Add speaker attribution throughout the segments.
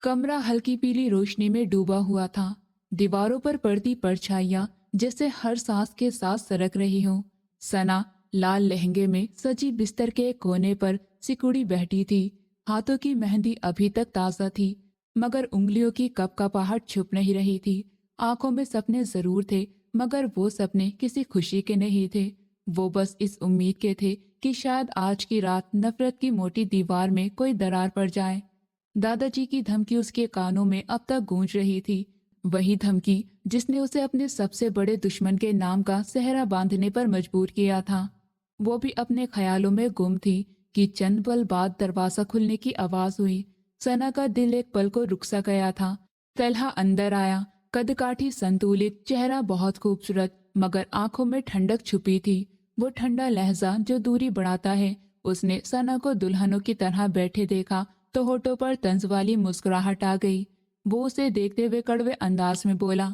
Speaker 1: कमरा हल्की पीली रोशनी में डूबा हुआ था। दीवारों पर पड़ती परछाइयां जैसे हर सांस के साथ सरक रही हों। सना लाल लहंगे में सजी बिस्तर के एक कोने पर सिकुड़ी बैठी थी। हाथों की मेहंदी अभी तक ताज़ा थी, मगर उंगलियों की कपकपाहट छुप नहीं रही थी। आंखों में सपने जरूर थे, मगर वो सपने किसी खुशी के नहीं थे। वो बस इस उम्मीद के थे कि शायद आज की रात नफरत की मोटी दीवार में कोई दरार पड़ जाए। दादाजी की धमकी उसके कानों में अब तक गूंज रही थी। वही धमकी जिसने उसे अपने सबसे बड़े दुश्मन के नाम का सेहरा बांधने पर मजबूर किया था। वो भी अपने ख्यालों में गुम थी कि चंद पल बाद दरवाजा खुलने की आवाज हुई। सना का दिल एक पल को रुक सा गया था। तलहा अंदर आया। कदकाठी संतुलित चेहरा, बहुत खूबसूरत, मगर आंखों में ठंडक छुपी थी। वो ठंडा लहजा जो दूरी बढ़ाता है। उसने सना को दुल्हनों की तरह बैठे देखा तो होठों पर तंज वाली मुस्कुराहट आ गई। वो उसे देखते हुए कड़वे अंदाज में बोला,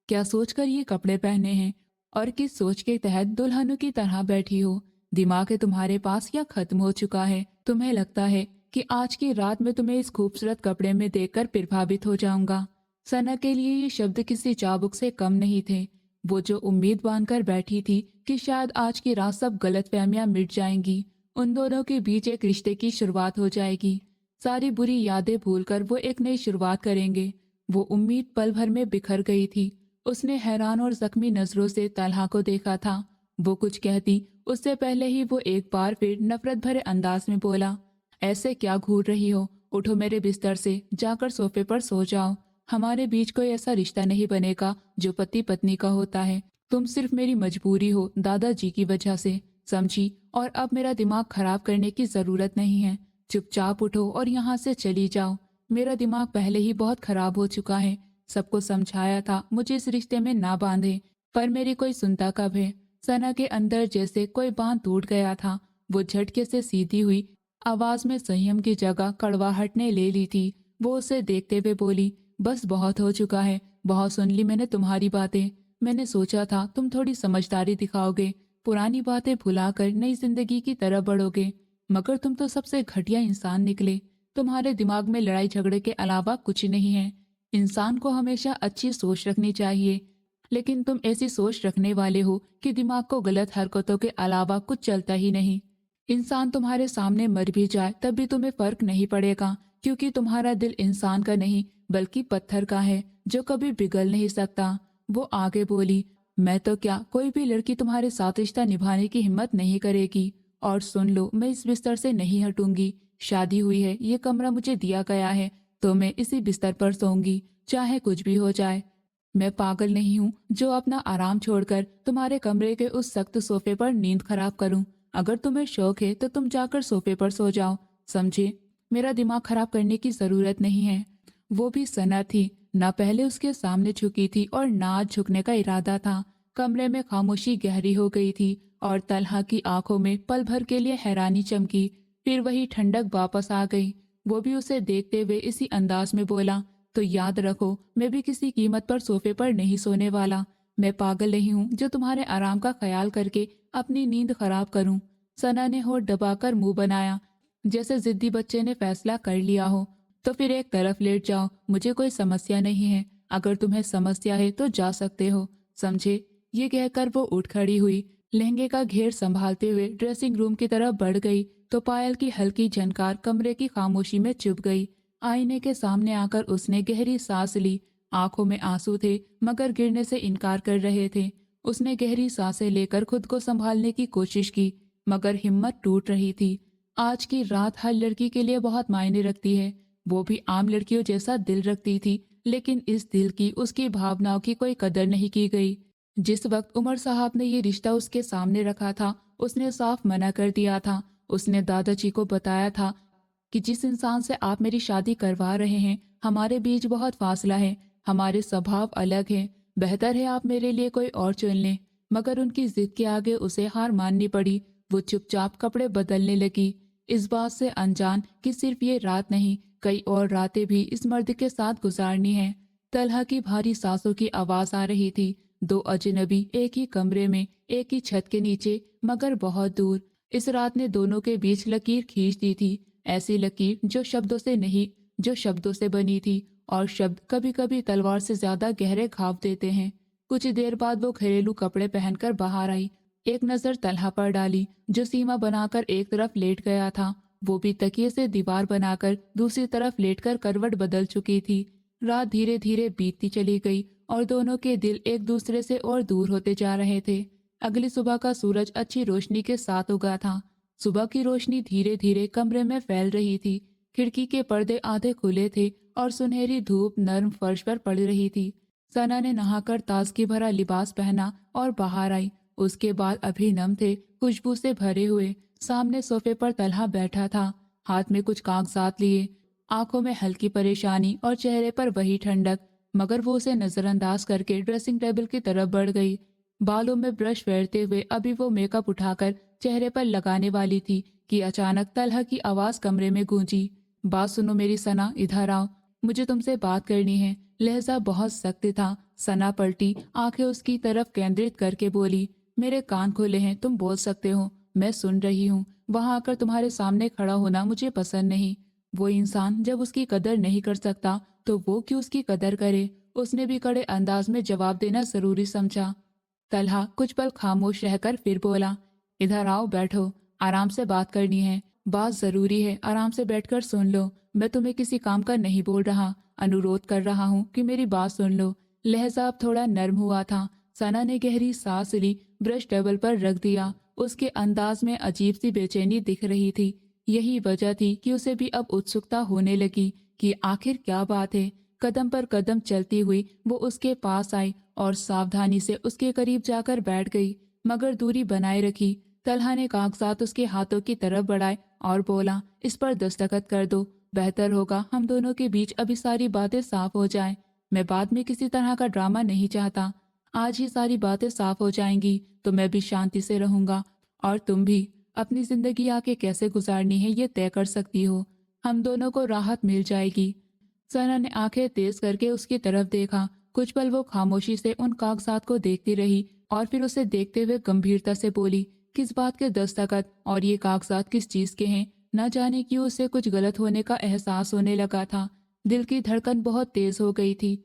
Speaker 1: क्या सोचकर ये कपड़े पहने हैं और किस सोच के तहत दुल्हनों की तरह बैठी हो? दिमाग है तुम्हारे पास या खत्म हो चुका है? तुम्हें लगता है कि आज की रात में तुम्हें इस खूबसूरत कपड़े में देखकर प्रभावित हो जाऊंगा? सना के लिए ये शब्द किसी चाबुक से कम नहीं थे। वो जो उम्मीद बांधकर बैठी थी कि शायद आज की रात सब गलतफहमियां मिट जाएंगी, उन दोनों के बीच एक रिश्ते की शुरुआत हो जाएगी। सारी बुरी यादें भूलकर वो एक नई शुरुआत करेंगे। वो उम्मीद पल भर में बिखर गई थी। उसने हैरान और जख्मी नजरों से तलहा को देखा था। वो कुछ कहती उससे पहले ही वो एक बार फिर नफरत भरे अंदाज में बोला, ऐसे क्या घूर रही हो? उठो मेरे बिस्तर से, जाकर सोफे पर सो जाओ। हमारे बीच कोई ऐसा रिश्ता नहीं बनेगा जो पति पत्नी का होता है। तुम सिर्फ मेरी मजबूरी हो, दादाजी की वजह से, समझी? और अब मेरा दिमाग खराब करने की जरूरत नहीं है। चुपचाप उठो और यहाँ से चली जाओ। मेरा दिमाग पहले ही बहुत खराब हो चुका है। सबको समझाया था मुझे इस रिश्ते में ना बांधे, पर मेरी कोई सुनता कब है? सना के अंदर जैसे कोई बांध टूट गया था। वो झटके से सीधी हुई, आवाज में संयम की जगह कड़वाहट ने ले ली थी। वो उसे देखते हुए बोली, बस बहुत हो चुका है, बहुत सुन ली मैंने तुम्हारी बातें। मैंने सोचा था तुम थोड़ी समझदारी दिखाओगे, पुरानी बातें भुलाकर नई जिंदगी की तरफ बढ़ोगे, मगर तुम तो सबसे घटिया इंसान निकले। तुम्हारे दिमाग में लड़ाई झगड़े के अलावा कुछ नहीं है। इंसान को हमेशा अच्छी सोच रखनी चाहिए, लेकिन तुम ऐसी सोच रखने वाले हो कि दिमाग को गलत हरकतों के अलावा कुछ चलता ही नहीं। इंसान तुम्हारे सामने मर भी जाए तब भी तुम्हें फर्क नहीं पड़ेगा, क्योंकि तुम्हारा दिल इंसान का नहीं बल्कि पत्थर का है जो कभी पिघल नहीं सकता। वो आगे बोली, मैं तो क्या, कोई भी लड़की तुम्हारे साथ रिश्ता निभाने की हिम्मत नहीं करेगी। और सुन लो, मैं इस बिस्तर से नहीं हटूंगी। शादी हुई है, ये कमरा मुझे दिया गया है, तो मैं इसी बिस्तर पर सोऊंगी, चाहे कुछ भी हो जाए। मैं पागल नहीं हूँ जो अपना आराम छोड़कर तुम्हारे कमरे के उस सख्त सोफे पर नींद खराब करूँ। अगर तुम्हें शौक है तो तुम जाकर सोफे पर सो जाओ, समझे? मेरा दिमाग खराब करने की जरूरत नहीं है। वो भी सना थी, ना पहले उसके सामने झुकी थी और ना आज झुकने का इरादा था। कमरे में खामोशी गहरी हो गई थी और तलहा की आंखों में पल भर के लिए हैरानी चमकी, फिर वही ठंडक वापस आ गई। वो भी उसे देखते हुए इसी अंदाज में बोला, तो याद रखो, मैं भी किसी कीमत पर सोफे पर नहीं सोने वाला। मैं पागल नहीं हूँ जो तुम्हारे आराम का ख्याल करके अपनी नींद खराब करूँ। सना ने होठ दबाकर मुंह बनाया, जैसे जिद्दी बच्चे ने फैसला कर लिया हो। तो फिर एक तरफ लेट जाओ, मुझे कोई समस्या नहीं है। अगर तुम्हें समस्या है तो जा सकते हो, समझे? ये कहकर वो उठ खड़ी हुई, लहंगे का घेर संभालते हुए ड्रेसिंग रूम की तरफ बढ़ गई तो पायल की हल्की झनकार कमरे की खामोशी में चुप गई। आईने के सामने आकर उसने गहरी सांस ली। आंखों में आंसू थे, मगर गिरने से इनकार कर रहे थे। उसने गहरी सांसें लेकर खुद को संभालने की कोशिश की, मगर हिम्मत टूट रही थी। आज की रात हर लड़की के लिए बहुत मायने रखती है। वो भी आम लड़कियों जैसा दिल रखती थी, लेकिन इस दिल की, उसकी भावनाओं की कोई कदर नहीं की गई। जिस वक्त उमर साहब ने ये रिश्ता उसके सामने रखा था, उसने साफ मना कर दिया था। उसने दादाजी को बताया था कि जिस इंसान से आप मेरी शादी करवा रहे हैं, हमारे बीच बहुत फासला है, हमारे स्वभाव अलग हैं, बेहतर है आप मेरे लिए कोई और चुन लें। मगर उनकी जिद के आगे उसे हार माननी पड़ी। वो चुपचाप कपड़े बदलने लगी, इस बात से अनजान कि सिर्फ ये रात नहीं, कई और रातें भी इस मर्द के साथ गुजारनी है। तलहा की भारी सांसों की आवाज आ रही थी। दो अजनबी एक ही कमरे में, एक ही छत के नीचे, मगर बहुत दूर। इस रात ने दोनों के बीच लकीर खींच दी थी, ऐसी लकीर जो शब्दों से नहीं जो शब्दों से बनी थी, और शब्द कभी कभी तलवार से ज्यादा गहरे घाव देते हैं। कुछ देर बाद वो घरेलू कपड़े पहनकर बाहर आई। एक नजर तलहा पर डाली, जो सीमा बनाकर एक तरफ लेट गया था। वो भी तकिए से दीवार बनाकर दूसरी तरफ लेटकर करवट बदल चुकी थी। रात धीरे धीरे बीतती चली गई और दोनों के दिल एक दूसरे से और दूर होते जा रहे थे। अगली सुबह का सूरज अच्छी रोशनी के साथ उगा था। सुबह की रोशनी धीरे धीरे कमरे में फैल रही थी। खिड़की के पर्दे आधे खुले थे और सुनहरी धूप नर्म फर्श पर पड़ रही थी। सना ने नहाकर ताजगी भरा लिबास पहना और बाहर आई। उसके बाल अभी नम थे, खुशबू से भरे हुए। सामने सोफे पर तलहा बैठा था, हाथ में कुछ कागजात लिए, आंखों में हल्की परेशानी और चेहरे पर वही ठंडक। मगर वो उसे नजरअंदाज करके ड्रेसिंग टेबल की तरफ बढ़ गई। बालों में ब्रश फेरते हुए अभी वो मेकअप उठाकर चेहरे पर लगाने वाली थी कि अचानक तलहा की आवाज कमरे में गूंजी। बात सुनो मेरी सना, इधर आओ, मुझे तुमसे बात करनी है। लहजा बहुत सख्त था। सना पलटी, आंखें उसकी तरफ केंद्रित करके बोली, मेरे कान खुले हैं, तुम बोल सकते हो, मैं सुन रही हूँ। वहां आकर तुम्हारे सामने खड़ा होना मुझे पसंद नहीं। वो इंसान जब उसकी कदर नहीं कर सकता तो वो क्यों उसकी कदर करे। उसने भी कड़े अंदाज में जवाब देना जरूरी समझा। तलहा कुछ पल खामोश रहकर फिर बोला, इधर आओ, बैठो, आराम से बात करनी है। बात जरूरी है, आराम से बैठकर सुन लो। मैं तुम्हें किसी काम का नहीं बोल रहा, अनुरोध कर रहा हूँ कि मेरी बात सुन लो। लहजा अब थोड़ा नर्म हुआ था। सना ने गहरी सांस ली, ब्रश टेबल पर रख दिया। उसके अंदाज में अजीब सी बेचैनी दिख रही थी। यही वजह थी कि उसे भी अब उत्सुकता होने लगी कि आखिर क्या बात है। कदम पर कदम चलती हुई वो उसके पास आई और सावधानी से उसके करीब जाकर बैठ गई, मगर दूरी बनाए रखी। तलहा ने कागजात उसके हाथों की तरफ बढ़ाए और बोला, इस पर दस्तखत कर दो। बेहतर होगा हम दोनों के बीच अभी सारी बातें साफ हो जाएं। मैं बाद में किसी तरह का ड्रामा नहीं चाहता। आज ही सारी बातें साफ हो जाएंगी तो मैं भी शांति से रहूंगा, और तुम भी अपनी जिंदगी आगे कैसे गुजारनी है ये तय कर सकती हो। हम दोनों को राहत मिल जाएगी। सना ने आंखें तेज करके उसकी तरफ देखा। कुछ पल वो खामोशी से उन कागजात को देखती रही और फिर उसे देखते हुए गंभीरता से बोली, किस बात के दस्तखत और ये कागजात किस चीज के हैं। न जाने क्यों उसे कुछ गलत होने का एहसास होने लगा था। दिल की धड़कन बहुत तेज हो गई थी।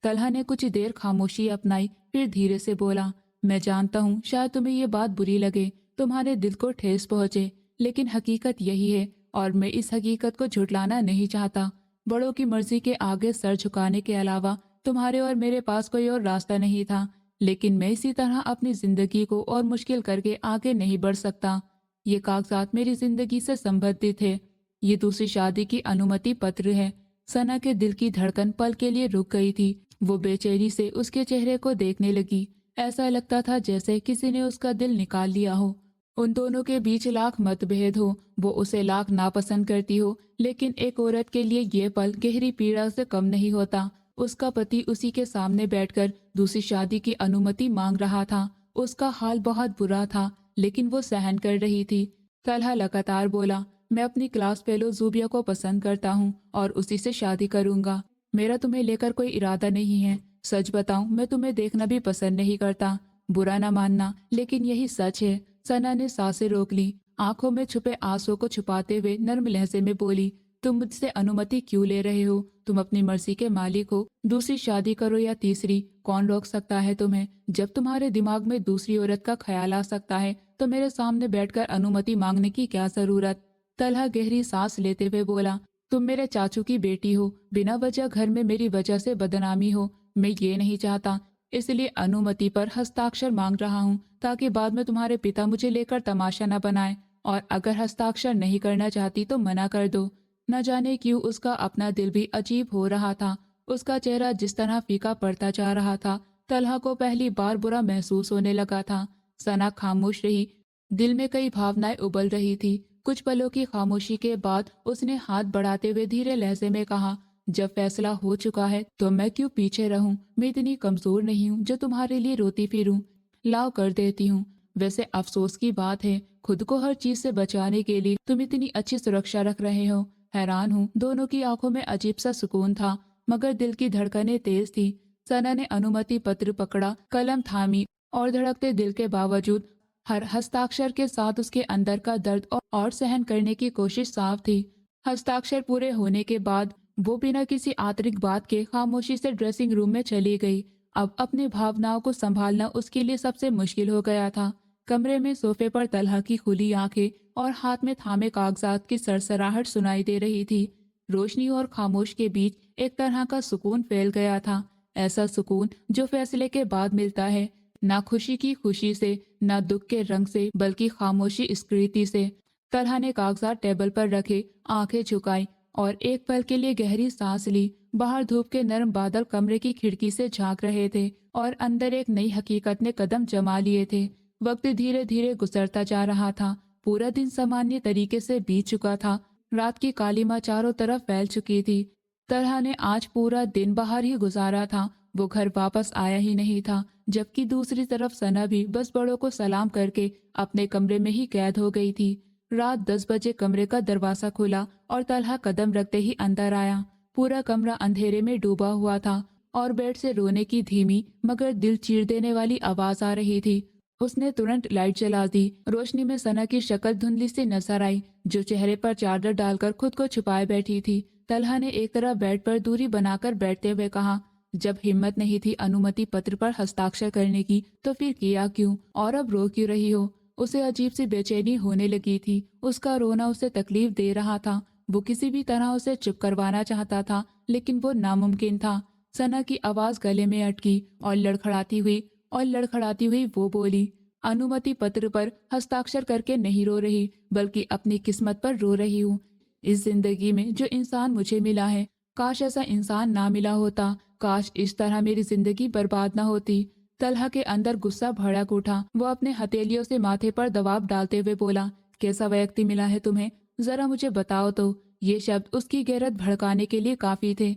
Speaker 1: तलहा ने कुछ देर खामोशी अपनाई, फिर धीरे से बोला, मैं जानता हूँ शायद तुम्हें ये बात बुरी लगे, तुम्हारे दिल को ठेस पहुंचे, लेकिन हकीकत यही है और मैं इस हकीकत को झुटलाना नहीं चाहता। बड़ों की मर्जी के आगे सर झुकाने के अलावा तुम्हारे और मेरे पास कोई और रास्ता नहीं था, लेकिन मैं इसी तरह अपनी जिंदगी को और मुश्किल करके आगे नहीं बढ़ सकता। ये कागजात मेरी जिंदगी से संबंधित है। ये दूसरी शादी की अनुमति पत्र है। सना के दिल की धड़कन पल के लिए रुक गई थी। वो बेचैनी से उसके चेहरे को देखने लगी। ऐसा लगता था जैसे किसी ने उसका दिल निकाल लिया हो। उन दोनों के बीच लाख मतभेद हो, वो उसे लाख नापसंद करती हो, लेकिन एक औरत के लिए ये पल गहरी पीड़ा से कम नहीं होता। उसका पति उसी के सामने बैठकर दूसरी शादी की अनुमति मांग रहा था। उसका हाल बहुत बुरा था, लेकिन वो सहन कर रही थी। तलहा लगातार बोला, मैं अपनी क्लास फेलो जूबिया को पसंद करता हूँ और उसी से शादी करूंगा। मेरा तुम्हें लेकर कोई इरादा नहीं है। सच बताऊं, मैं तुम्हें देखना भी पसंद नहीं करता। बुरा ना मानना, लेकिन यही सच है। सना ने सांसें रोक ली, आंखों में छुपे आंसुओं को छुपाते हुए नर्म लहजे में बोली, तुम मुझसे अनुमति क्यों ले रहे हो? तुम अपनी मर्जी के मालिक हो। दूसरी शादी करो या तीसरी, कौन रोक सकता है तुम्हें? जब तुम्हारे दिमाग में दूसरी औरत का ख्याल आ सकता है तो मेरे सामने बैठकर अनुमति मांगने की क्या जरूरत? तलहा गहरी सांस लेते हुए बोला, तुम मेरे चाचू की बेटी हो, बिना वजह घर में मेरी वजह से बदनामी हो। मैं ये नहीं चाहता, इसलिए अनुमति पर हस्ताक्षर मांग रहा हूँ ताकि बाद में तुम्हारे पिता मुझे लेकर तमाशा न बनाए। और अगर हस्ताक्षर नहीं करना चाहती तो मना कर दो। न जाने क्यों उसका अपना दिल भी अजीब हो रहा था। उसका चेहरा जिस तरह फीका पड़ता जा रहा था, तलहा को पहली बार बुरा महसूस होने लगा था। सना खामोश रही, दिल में कई भावनाएं उबल रही थी। कुछ पलों की खामोशी के बाद उसने हाथ बढ़ाते हुए धीरे लहजे में कहा, जब फैसला हो चुका है तो मैं क्यों पीछे रहूं? मैं इतनी कमजोर नहीं हूं जो तुम्हारे लिए रोती फिरूं। लाओ कर देती हूँ। वैसे अफसोस की बात है, खुद को हर चीज से बचाने के लिए तुम इतनी अच्छी सुरक्षा रख रहे हो। हैरान हूँ। दोनों की आंखों में अजीब सा सुकून था, मगर दिल की धड़कनें तेज थी। सना ने अनुमति पत्र पकड़ा, कलम थामी और धड़कते दिल के बावजूद हर हस्ताक्षर के साथ उसके अंदर का दर्द और सहन करने की कोशिश साफ थी। हस्ताक्षर पूरे होने के बाद वो बिना किसी आंतरिक बात के खामोशी से ड्रेसिंग रूम में चली गई। अब अपनी भावनाओं को संभालना उसके लिए सबसे मुश्किल हो गया था। कमरे में सोफे पर तलहा की खुली आंखें और हाथ में थामे कागजात की सरसराहट सुनाई दे रही थी। रोशनी और खामोश के बीच एक तरह का सुकून फैल गया था। ऐसा सुकून जो फैसले के बाद मिलता है, ना खुशी की खुशी से, ना दुख के रंग से, बल्कि खामोशी स्कृति से। तलहा ने कागजात टेबल पर रखे, आंखें झुकाई और एक पल के लिए गहरी सांस ली। बाहर धूप के नरम बादल कमरे की खिड़की से झांक रहे थे और अंदर एक नई हकीकत ने कदम जमा लिए थे। वक्त धीरे धीरे गुजरता जा रहा था। पूरा दिन सामान्य तरीके से बीत चुका था। रात की कालीमा चारों तरफ फैल चुकी थी। तरह ने आज पूरा दिन बाहर ही गुजारा था। वो घर वापस आया ही नहीं था, जबकि दूसरी तरफ सना भी बस बड़ों को सलाम करके अपने कमरे में ही कैद हो गई थी। रात 10 बजे कमरे का दरवाजा खुला और तलहा कदम रखते ही अंदर आया। पूरा कमरा अंधेरे में डूबा हुआ था और बेड से रोने की धीमी मगर दिल चीर देने वाली आवाज आ रही थी। उसने तुरंत लाइट जला दी। रोशनी में सना की शक्ल धुंधली सी नजर आई, जो चेहरे पर चादर डालकर खुद को छुपाए बैठी थी। तलहा ने एक तरफ बेड पर दूरी बनाकर बैठते हुए कहा, जब हिम्मत नहीं थी अनुमति पत्र पर हस्ताक्षर करने की, तो फिर किया क्यों? और अब रो क्यों रही हो? उसे अजीब सी बेचैनी होने लगी थी। उसका रोना उसे तकलीफ दे रहा था। वो किसी भी तरह उसे चुप करवाना चाहता था, लेकिन वो नामुमकिन था। सना की आवाज गले में अटकी और लड़खड़ाती हुई वो बोली, अनुमति पत्र पर हस्ताक्षर करके नहीं रो रही, बल्कि अपनी किस्मत पर रो रही हूँ। इस जिंदगी में जो इंसान मुझे मिला है, काश ऐसा इंसान ना मिला होता। काश इस तरह मेरी जिंदगी बर्बाद ना होती। तलहा के अंदर गुस्सा भड़क उठा। वो अपने हथेलियों से माथे पर दबाव डालते हुए बोला, कैसा व्यक्ति मिला है तुम्हें? जरा मुझे बताओ तो। ये शब्द उसकी गैरत भड़काने के लिए काफी थे।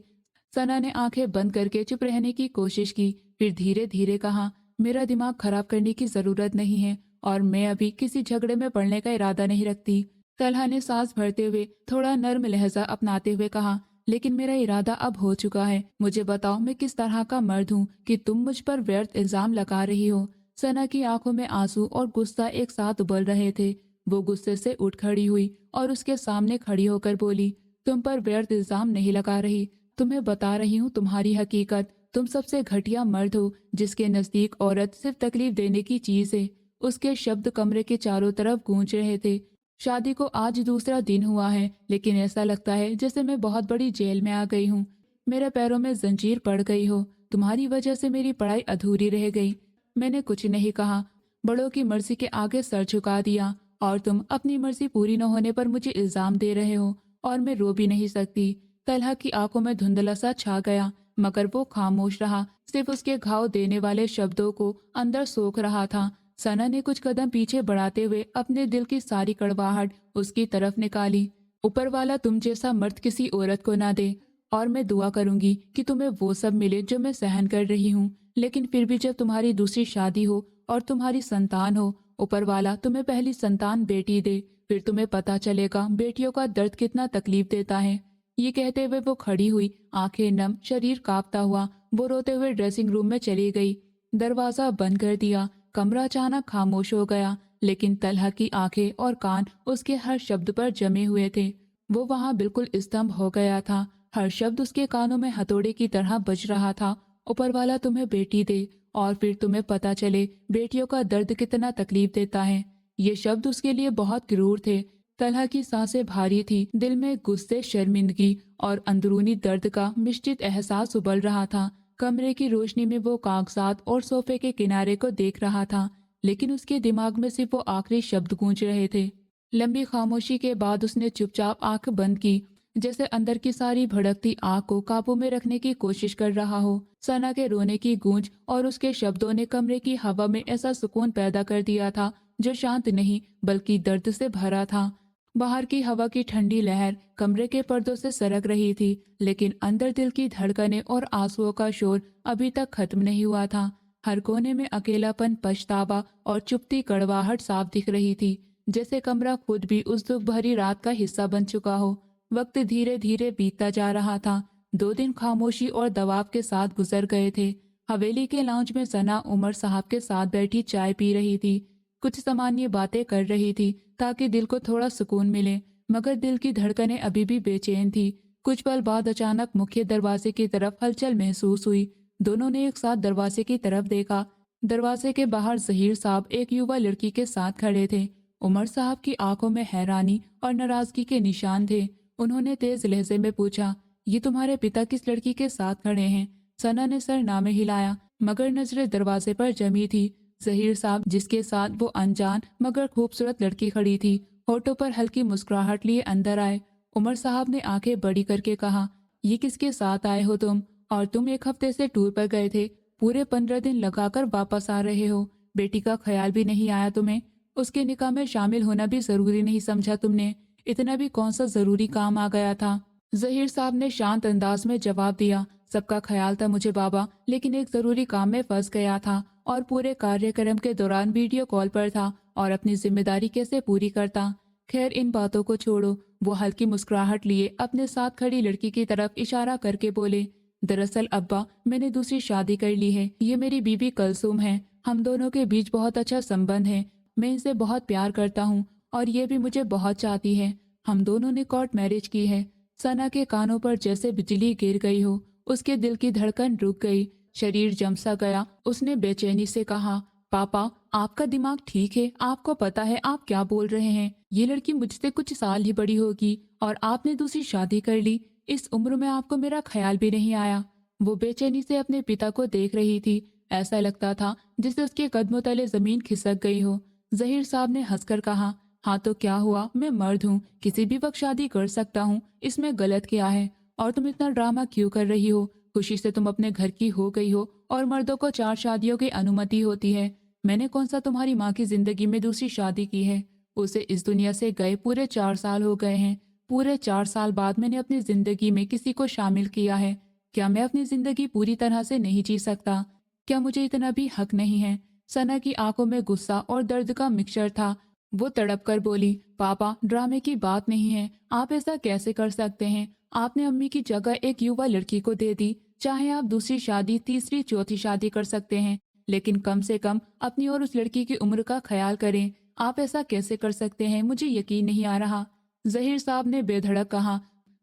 Speaker 1: सना ने आंखें बंद करके चुप रहने की कोशिश की, फिर धीरे धीरे कहा, मेरा दिमाग खराब करने की जरूरत नहीं है और मैं अभी किसी झगड़े में पड़ने का इरादा नहीं रखती। तलहा ने सांस भरते हुए थोड़ा नर्म लहजा अपनाते हुए कहा, लेकिन मेरा इरादा अब हो चुका है। मुझे बताओ मैं किस तरह का मर्द हूँ कि तुम मुझ पर व्यर्थ इल्जाम लगा रही हो? सना की आंखों में आंसू और गुस्सा एक साथ उबल रहे थे। वो गुस्से से उठ खड़ी हुई और उसके सामने खड़ी होकर बोली, तुम पर व्यर्थ इल्जाम नहीं लगा रही, तुम्हें बता रही हूँ तुम्हारी हकीकत। तुम सबसे घटिया मर्द हो, जिसके नजदीक औरत सिर्फ तकलीफ देने की चीज है। उसके शब्द कमरे के चारों तरफ गूंज रहे थे। शादी को आज दूसरा दिन हुआ है, लेकिन ऐसा लगता है जैसे मैं बहुत बड़ी जेल में आ गई हूँ। मेरे पैरों में जंजीर पड़ गई हो। तुम्हारी वजह से मेरी पढ़ाई अधूरी रह गई। मैंने कुछ नहीं कहा, बड़ों की मर्जी के आगे सर झुका दिया, और तुम अपनी मर्जी पूरी न होने पर मुझे इल्जाम दे रहे हो, और मैं रो भी नहीं सकती। तलहा की आंखों में धुंधला सा छा गया, मगर वो खामोश रहा, सिर्फ उसके घाव देने वाले शब्दों को अंदर सोख रहा था। सना ने कुछ कदम पीछे बढ़ाते हुए अपने दिल की सारी कड़वाहट उसकी तरफ निकाली। ऊपर वाला तुम जैसा मर्द किसी औरत को ना दे, और मैं दुआ करूंगी कि तुम्हें वो सब मिले जो मैं सहन कर रही हूँ। लेकिन फिर भी जब तुम्हारी दूसरी शादी हो और तुम्हारी संतान हो, ऊपर वाला तुम्हें पहली संतान बेटी दे, फिर तुम्हें पता चलेगा बेटियों का दर्द कितना तकलीफ देता है। ये कहते हुए वो खड़ी हुई, आंखें नम, शरीर कांपता हुआ वो रोते हुए ड्रेसिंग रूम में चली गई। दरवाजा बंद कर दिया। कमरा अचानक खामोश हो गया, लेकिन तलहा की आंखें और कान उसके हर शब्द पर जमे हुए थे। वो वहां बिल्कुल स्तंभ हो गया था। हर शब्द उसके कानों में हथौड़े की तरह बज रहा था। ऊपर वाला तुम्हें बेटी दे, और फिर तुम्हें पता चले बेटियों का दर्द कितना तकलीफ देता है। ये शब्द उसके लिए बहुत क्रूर थे। तलहा की सांसें भारी थी, दिल में गुस्से, शर्मिंदगी और अंदरूनी दर्द का मिश्रित एहसास उबल रहा था। कमरे की रोशनी में वो कागजात और सोफे के किनारे को देख रहा था, लेकिन उसके दिमाग में सिर्फ वो आखिरी शब्द गूंज रहे थे। लंबी खामोशी के बाद उसने चुपचाप आंख बंद की, जैसे अंदर की सारी भड़कती आग को काबू में रखने की कोशिश कर रहा हो। सना के रोने की गूंज और उसके शब्दों ने कमरे की हवा में ऐसा सुकून पैदा कर दिया था, जो शांत नहीं बल्कि दर्द से भरा था। बाहर की हवा की ठंडी लहर कमरे के पर्दों से सरक रही थी, लेकिन अंदर दिल की धड़कनें और आंसुओं का शोर अभी तक खत्म नहीं हुआ था। हर कोने में अकेलापन, पछतावा और चुपती कड़वाहट साफ दिख रही थी, जैसे कमरा खुद भी उस दुख भरी रात का हिस्सा बन चुका हो। वक्त धीरे धीरे बीतता जा रहा था। 2 दिन खामोशी और दबाव के साथ गुजर गए थे। हवेली के लाउंज में सना उमर साहब के साथ बैठी चाय पी रही थी, कुछ सामान्य बातें कर रही थी ताकि दिल को थोड़ा सुकून मिले, मगर दिल की धड़कनें अभी भी बेचैन थी। कुछ पल बाद अचानक मुख्य दरवाजे की तरफ हलचल महसूस हुई। दोनों ने एक साथ दरवाजे की तरफ देखा। दरवाजे के बाहर जहीर साहब एक युवा लड़की के साथ खड़े थे। उमर साहब की आंखों में हैरानी और नाराजगी के निशान थे। उन्होंने तेज लहजे में पूछा, ये तुम्हारे पिता किस लड़की के साथ खड़े हैं? सना ने सर नामे हिलाया, मगर नजरें दरवाजे पर जमी थी। जहीर साहब जिसके साथ वो अनजान मगर खूबसूरत लड़की खड़ी थी, होठों पर हल्की मुस्कुराहट लिए अंदर आए। उमर साहब ने आंखें बड़ी करके कहा, ये किसके साथ आए हो तुम? और तुम एक हफ्ते से टूर पर गए थे, पूरे 15 दिन लगाकर वापस आ रहे हो। बेटी का ख्याल भी नहीं आया तुम्हें? उसके निकाह में शामिल होना भी जरूरी नहीं समझा तुमने? इतना भी कौन सा जरूरी काम आ गया था? जहीर साहब ने शांत अंदाज में जवाब दिया, सबका ख्याल था मुझे बाबा, लेकिन एक जरूरी काम में फंस गया था और पूरे कार्यक्रम के दौरान वीडियो कॉल पर था और अपनी जिम्मेदारी कैसे पूरी करता। खैर इन बातों को छोड़ो। वो हल्की मुस्कुराहट लिए अपने साथ खड़ी लड़की की तरफ इशारा करके बोले, दरअसल अब्बा, मैंने दूसरी शादी कर ली है। ये मेरी बीवी कलसूम है। हम दोनों के बीच बहुत अच्छा संबंध है। मैं इसे बहुत प्यार करता हूँ और ये भी मुझे बहुत चाहती है। हम दोनों ने कोर्ट मैरिज की है। सना के कानों पर जैसे बिजली गिर गई हो। उसके दिल की धड़कन रुक गई, शरीर जमसा गया। उसने बेचैनी से कहा, पापा, आपका दिमाग ठीक है? आपको पता है आप क्या बोल रहे हैं? ये लड़की मुझसे कुछ साल ही बड़ी होगी और आपने दूसरी शादी कर ली। इस उम्र में आपको मेरा ख्याल भी नहीं आया। वो बेचैनी से अपने पिता को देख रही थी। ऐसा लगता था जैसे उसके कदमों तले जमीन खिसक गई हो। जहीर साहब ने हंसकर कहा, हाँ तो क्या हुआ, मैं मर्द हूँ, किसी भी वक्त शादी कर सकता हूँ, इसमें गलत क्या है? और तुम इतना ड्रामा क्यों कर रही हो? खुशी से तुम अपने घर की हो गई हो और मर्दों को 4 शादियों की अनुमति होती है। मैंने कौन सा तुम्हारी माँ की जिंदगी में दूसरी शादी की है? उसे इस दुनिया से गए पूरे 4 साल हो गए हैं। पूरे 4 साल बाद मैंने अपनी जिंदगी में किसी को शामिल किया है। क्या मैं अपनी जिंदगी पूरी तरह से नहीं जी सकता? क्या मुझे इतना भी हक नहीं है? सना की आंखों में गुस्सा और दर्द का मिक्सचर था। वो तड़प कर बोली, पापा, ड्रामे की बात नहीं है। आप ऐसा कैसे कर सकते हैं? आपने अम्मी की जगह एक युवा लड़की को दे दी। चाहे आप दूसरी शादी, तीसरी, चौथी शादी कर सकते हैं, लेकिन कम से कम अपनी और उस लड़की की उम्र का ख्याल करें। आप ऐसा कैसे कर सकते हैं? मुझे यकीन नहीं आ रहा। जहीर साहब ने बेधड़क कहा,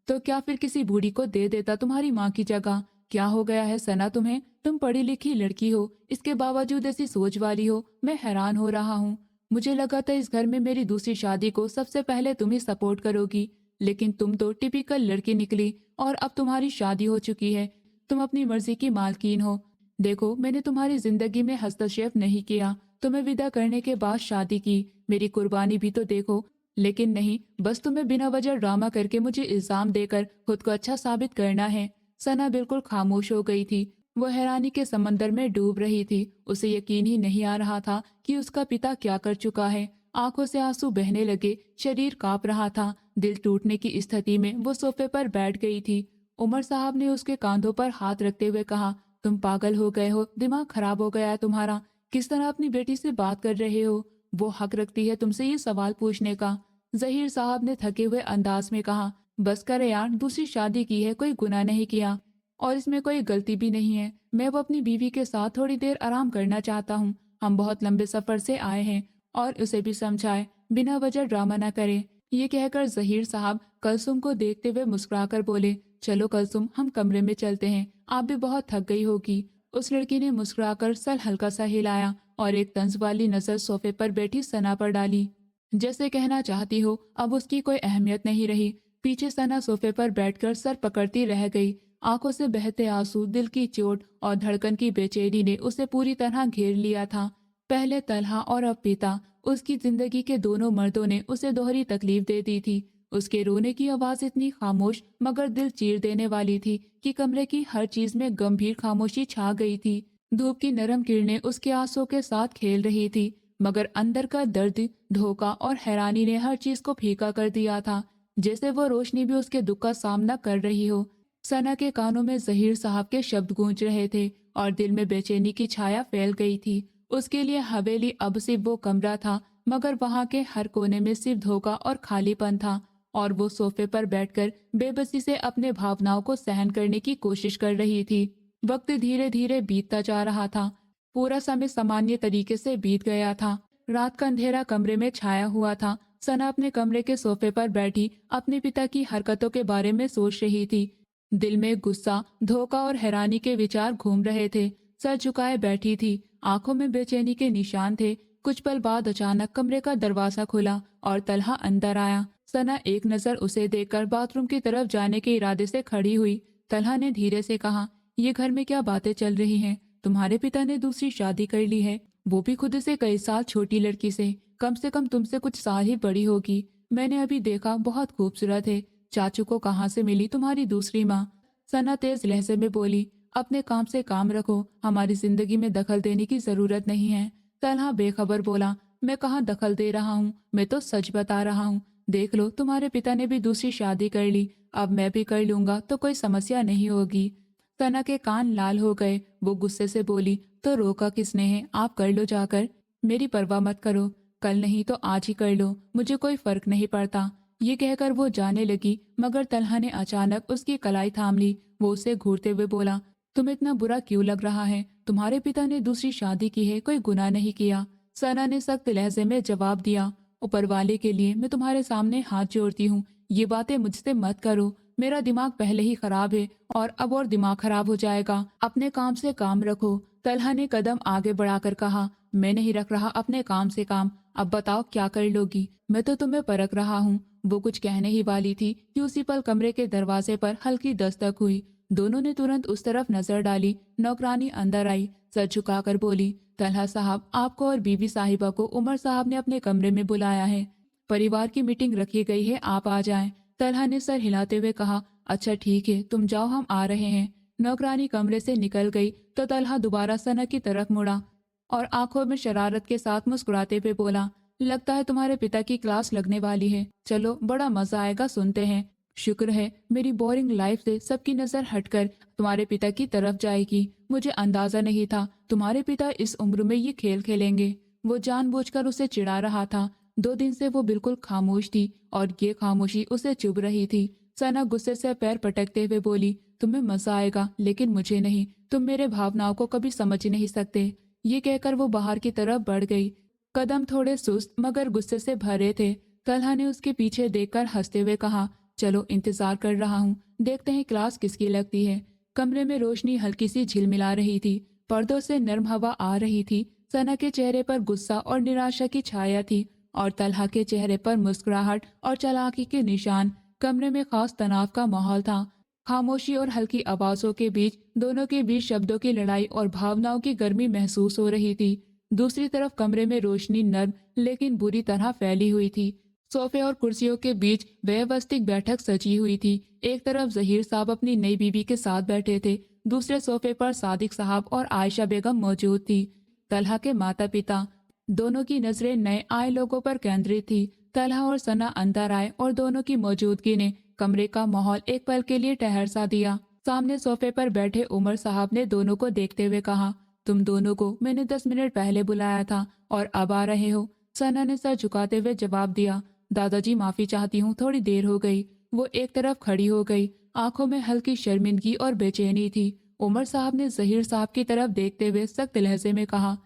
Speaker 1: तो क्या फिर किसी बूढ़ी को दे देता तुम्हारी माँ की जगह? क्या हो गया है सना तुम्हें? तुम पढ़ी लिखी लड़की हो, इसके बावजूद ऐसी सोच वाली हो। मैं हैरान हो रहा हूँ। मुझे लगा था इस घर में मेरी दूसरी शादी को सबसे पहले तुम ही सपोर्ट करोगी, लेकिन तुम तो टिपिकल लड़की निकली और अब तुम्हारी शादी हो चुकी है। तुम अपनी मर्जी की मालकीन हो। देखो, मैंने तुम्हारी जिंदगी में हस्तक्षेप नहीं किया। तुम्हें विदा करने के बाद शादी की, मेरी कुर्बानी भी तो देखो। लेकिन नहीं, बस तुम्हें बिना वजह ड्रामा करके मुझे इल्जाम देकर खुद को अच्छा साबित करना है। सना बिल्कुल खामोश हो गई थी। वो हैरानी के समंदर में डूब रही थी। उसे यकीन ही नहीं आ रहा था कि उसका पिता क्या कर चुका है। आंखों से आंसू बहने लगे, शरीर कांप रहा था। दिल टूटने की स्थिति में वो सोफे पर बैठ गई थी। उमर साहब ने उसके कांधों पर हाथ रखते हुए कहा, तुम पागल हो गए हो, दिमाग खराब हो गया है तुम्हारा। किस तरह अपनी बेटी से बात कर रहे हो? वो हक रखती है तुमसे ये सवाल पूछने का। जहीर साहब ने थके हुए अंदाज में कहा, बस करे यार, दूसरी शादी की है, कोई गुनाह नहीं किया और इसमें कोई गलती भी नहीं है। मैं वो अपनी बीवी के साथ थोड़ी देर आराम करना चाहता हूँ। हम बहुत लंबे सफर से आए हैं। और उसे भी समझाए, बिना वजह ड्रामा न करे। ये कहकर जहीर साहब कलसुम को देखते हुए मुस्कुराकर बोले, चलो कलसुम, हम कमरे में चलते हैं, आप भी बहुत थक गई होगी। उस लड़की ने मुस्कुराकर सर हल्का सा हिलाया और एक तंज वाली नजर सोफे पर बैठी सना पर डाली, जैसे कहना चाहती हो अब उसकी कोई अहमियत नहीं रही। पीछे सना सोफे पर बैठकर सर पकड़ती रह गई। आंखों से बहते आंसू, दिल की चोट और धड़कन की बेचैनी ने उसे पूरी तरह घेर लिया था। पहले तलहा और अब पिता, उसकी जिंदगी के दोनों मर्दों ने उसे दोहरी तकलीफ दे दी थी। उसके रोने की आवाज इतनी खामोश मगर दिल चीर देने वाली थी कि कमरे की हर चीज में गंभीर खामोशी छा गई थी। धूप की नरम किरणें उसके आंसुओं के साथ खेल रही थी, मगर अंदर का दर्द, धोखा और हैरानी ने हर चीज को फीका कर दिया था, जैसे वो रोशनी भी उसके दुख का सामना कर रही हो। सना के कानों में जहीर साहब के शब्द गूंज रहे थे और दिल में बेचैनी की छाया फैल गई थी। उसके लिए हवेली अब सिर्फ वो कमरा था, मगर वहां के हर कोने में सिर्फ धोखा और खालीपन था। और वो सोफे पर बैठकर बेबसी से अपने भावनाओं को सहन करने की कोशिश कर रही थी। वक्त धीरे धीरे बीतता जा रहा था। पूरा समय सामान्य तरीके से बीत गया था। रात का अंधेरा कमरे में छाया हुआ था। सना अपने कमरे के सोफे पर बैठी अपने पिता की हरकतों के बारे में सोच रही थी। दिल में गुस्सा, धोखा और हैरानी के विचार घूम रहे थे। सर झुकाए बैठी थी, आंखों में बेचैनी के निशान थे। कुछ पल बाद अचानक कमरे का दरवाजा खुला और तलहा अंदर आया। सना एक नजर उसे देखकर बाथरूम की तरफ जाने के इरादे से खड़ी हुई। तलहा ने धीरे से कहा, ये घर में क्या बातें चल रही हैं? तुम्हारे पिता ने दूसरी शादी कर ली है, वो भी खुद से कई साल छोटी लड़की से कम तुमसे कुछ साल ही बड़ी होगी। मैंने अभी देखा, बहुत खूबसूरत है। चाचू को कहाँ से मिली तुम्हारी दूसरी माँ? सना तेज लहजे में बोली, अपने काम से काम रखो, हमारी जिंदगी में दखल देने की जरूरत नहीं है। तलहा बेखबर बोला, मैं कहाँ दखल दे रहा हूँ, मैं तो सच बता रहा हूँ। देख लो, तुम्हारे पिता ने भी दूसरी शादी कर ली, अब मैं भी कर लूंगा तो कोई समस्या नहीं होगी। सना के कान लाल हो गए। वो गुस्से से बोली, तो रोका किसने है? आप कर लो जाकर, मेरी परवाह मत करो, कल नहीं तो आज ही कर लो, मुझे कोई फर्क नहीं पड़ता। ये कहकर वो जाने लगी, मगर तलहा ने अचानक उसकी कलाई थाम ली। वो उसे घूरते हुए बोला, तुम्हें इतना बुरा क्यों लग रहा है? तुम्हारे पिता ने दूसरी शादी की है, कोई गुनाह नहीं किया। सना ने सख्त लहजे में जवाब दिया, ऊपर वाले के लिए मैं तुम्हारे सामने हाथ जोड़ती हूँ, ये बातें मुझसे मत करो। मेरा दिमाग पहले ही खराब है और अब और दिमाग खराब हो जाएगा। अपने काम से काम रखो। तलहा ने कदम आगे बढ़ाकर कहा, मैं नहीं रख रहा अपने काम से काम, अब बताओ क्या कर लोगी? मैं तो तुम्हें परख रहा हूँ। वो कुछ कहने ही वाली थी कि उसी पल कमरे के दरवाजे पर हल्की दस्तक हुई। दोनों ने तुरंत उस तरफ नजर डाली। नौकरानी अंदर आई, सर झुकाकर बोली, तलहा साहब, आपको और बीबी साहिबा को उमर साहब ने अपने कमरे में बुलाया है। परिवार की मीटिंग रखी गई है, आप आ जाएं। तलहा ने सर हिलाते हुए कहा, अच्छा ठीक है, तुम जाओ, हम आ रहे हैं। नौकरानी कमरे से निकल गई तो तलहा दोबारा सना की तरफ मुड़ा और आंखों में शरारत के साथ मुस्कुराते हुए बोला, लगता है तुम्हारे पिता की क्लास लगने वाली है, चलो बड़ा मजा आएगा, सुनते हैं। शुक्र है मेरी बोरिंग लाइफ से सबकी नजर हटकर तुम्हारे पिता की तरफ जाएगी। मुझे अंदाजा नहीं था तुम्हारे पिता इस उम्र में ये खेल खेलेंगे। वो जानबूझकर उसे चिढ़ा रहा था। 2 दिन से वो बिल्कुल खामोश थी और ये खामोशी उसे चुभ रही थी। सना गुस्से से पैर पटकते हुए बोली, तुम्हें मजा आएगा लेकिन मुझे नहीं, तुम मेरे भावनाओं को कभी समझ नहीं सकते। ये कहकर वो बाहर की तरफ बढ़ गई। कदम थोड़े सुस्त मगर गुस्से से भरे थे। तलहा ने उसके पीछे देखकर हंसते हुए कहा, चलो इंतजार कर रहा हूँ, देखते हैं क्लास किसकी लगती है। कमरे में रोशनी हल्की सी झिलमिला रही थी, पर्दों से नर्म हवा आ रही थी। सना के चेहरे पर गुस्सा और निराशा की छाया थी और तलहा के चेहरे पर मुस्कुराहट और चालाकी के निशान। कमरे में खास तनाव का माहौल था। खामोशी और हल्की आवाजों के बीच, दोनों के बीच शब्दों की लड़ाई और भावनाओं की गर्मी महसूस हो रही थी। दूसरी तरफ कमरे में रोशनी नर्म लेकिन बुरी तरह फैली हुई थी। सोफे और कुर्सियों के बीच व्यवस्थित बैठक सजी हुई थी। एक तरफ जहीर साहब अपनी नई बीवी के साथ बैठे थे, दूसरे सोफे पर सादिक साहब और आयशा बेगम मौजूद थी। तलहा के माता पिता, दोनों की नजरें नए आए लोगों पर केंद्रित थी। तलहा और सना अंदर आए और दोनों की मौजूदगी ने कमरे का माहौल एक पल के लिए ठहर सा दिया। सामने सोफे पर बैठे उमर साहब ने दोनों को देखते हुए कहा, तुम दोनों को मैंने 10 मिनट पहले बुलाया था और अब आ रहे हो? सना ने सर झुकाते हुए जवाब दिया, दादाजी माफी चाहती हूँ, थोड़ी देर हो गई। वो एक तरफ खड़ी हो गई, आंखों में हल्की शर्मिंदगी और बेचैनी थी। उमर साहब ने जहीर साहब की तरफ देखते हुए सख्त लहजे में कहा,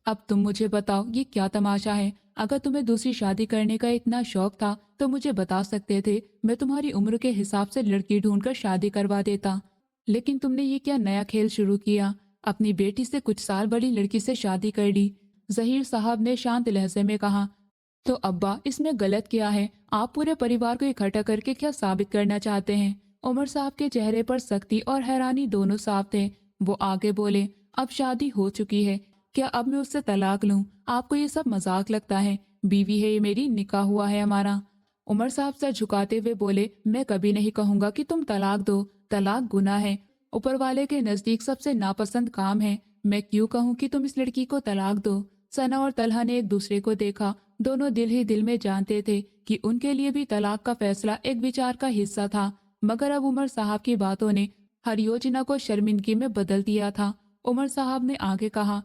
Speaker 1: अब तुम मुझे बताओ ये क्या तमाशा है? अगर तुम्हें दूसरी शादी करने का इतना शौक था तो मुझे बता सकते थे, मैं तुम्हारी उम्र के हिसाब से लड़की ढूंढकर शादी करवा देता। लेकिन तुमने ये क्या नया खेल शुरू किया? अपनी बेटी से कुछ साल बड़ी लड़की से शादी कर ली। जहीर साहब ने शांत लहजे में कहा, तो अब्बा इसमें गलत क्या है? आप पूरे परिवार को इकट्ठा करके क्या साबित करना चाहते हैं? उमर साहब के चेहरे पर सख्ती और हैरानी दोनों साफ थे। वो आगे बोले, अब शादी हो चुकी है, क्या अब मैं उससे तलाक लूं? आपको ये सब मजाक लगता है? बीवी है ये मेरी, निकाह हुआ है हमारा। उमर साहब सर झुकाते हुए बोले, मैं कभी नहीं कहूंगा कि तुम तलाक दो, तलाक गुनाह है, ऊपर वाले के नजदीक सबसे नापसंद काम है। मैं क्यों कहूँ कि तुम इस लड़की को तलाक दो? सना और तलहा ने एक दूसरे को देखा। दोनों दिल ही दिल में जानते थे कि उनके लिए भी तलाक का फैसला एक विचार का हिस्सा था, मगर अब उमर साहब की बातों ने हर योजना को शर्मिंदगी में बदल दिया था। उमर साहब ने आगे कहा,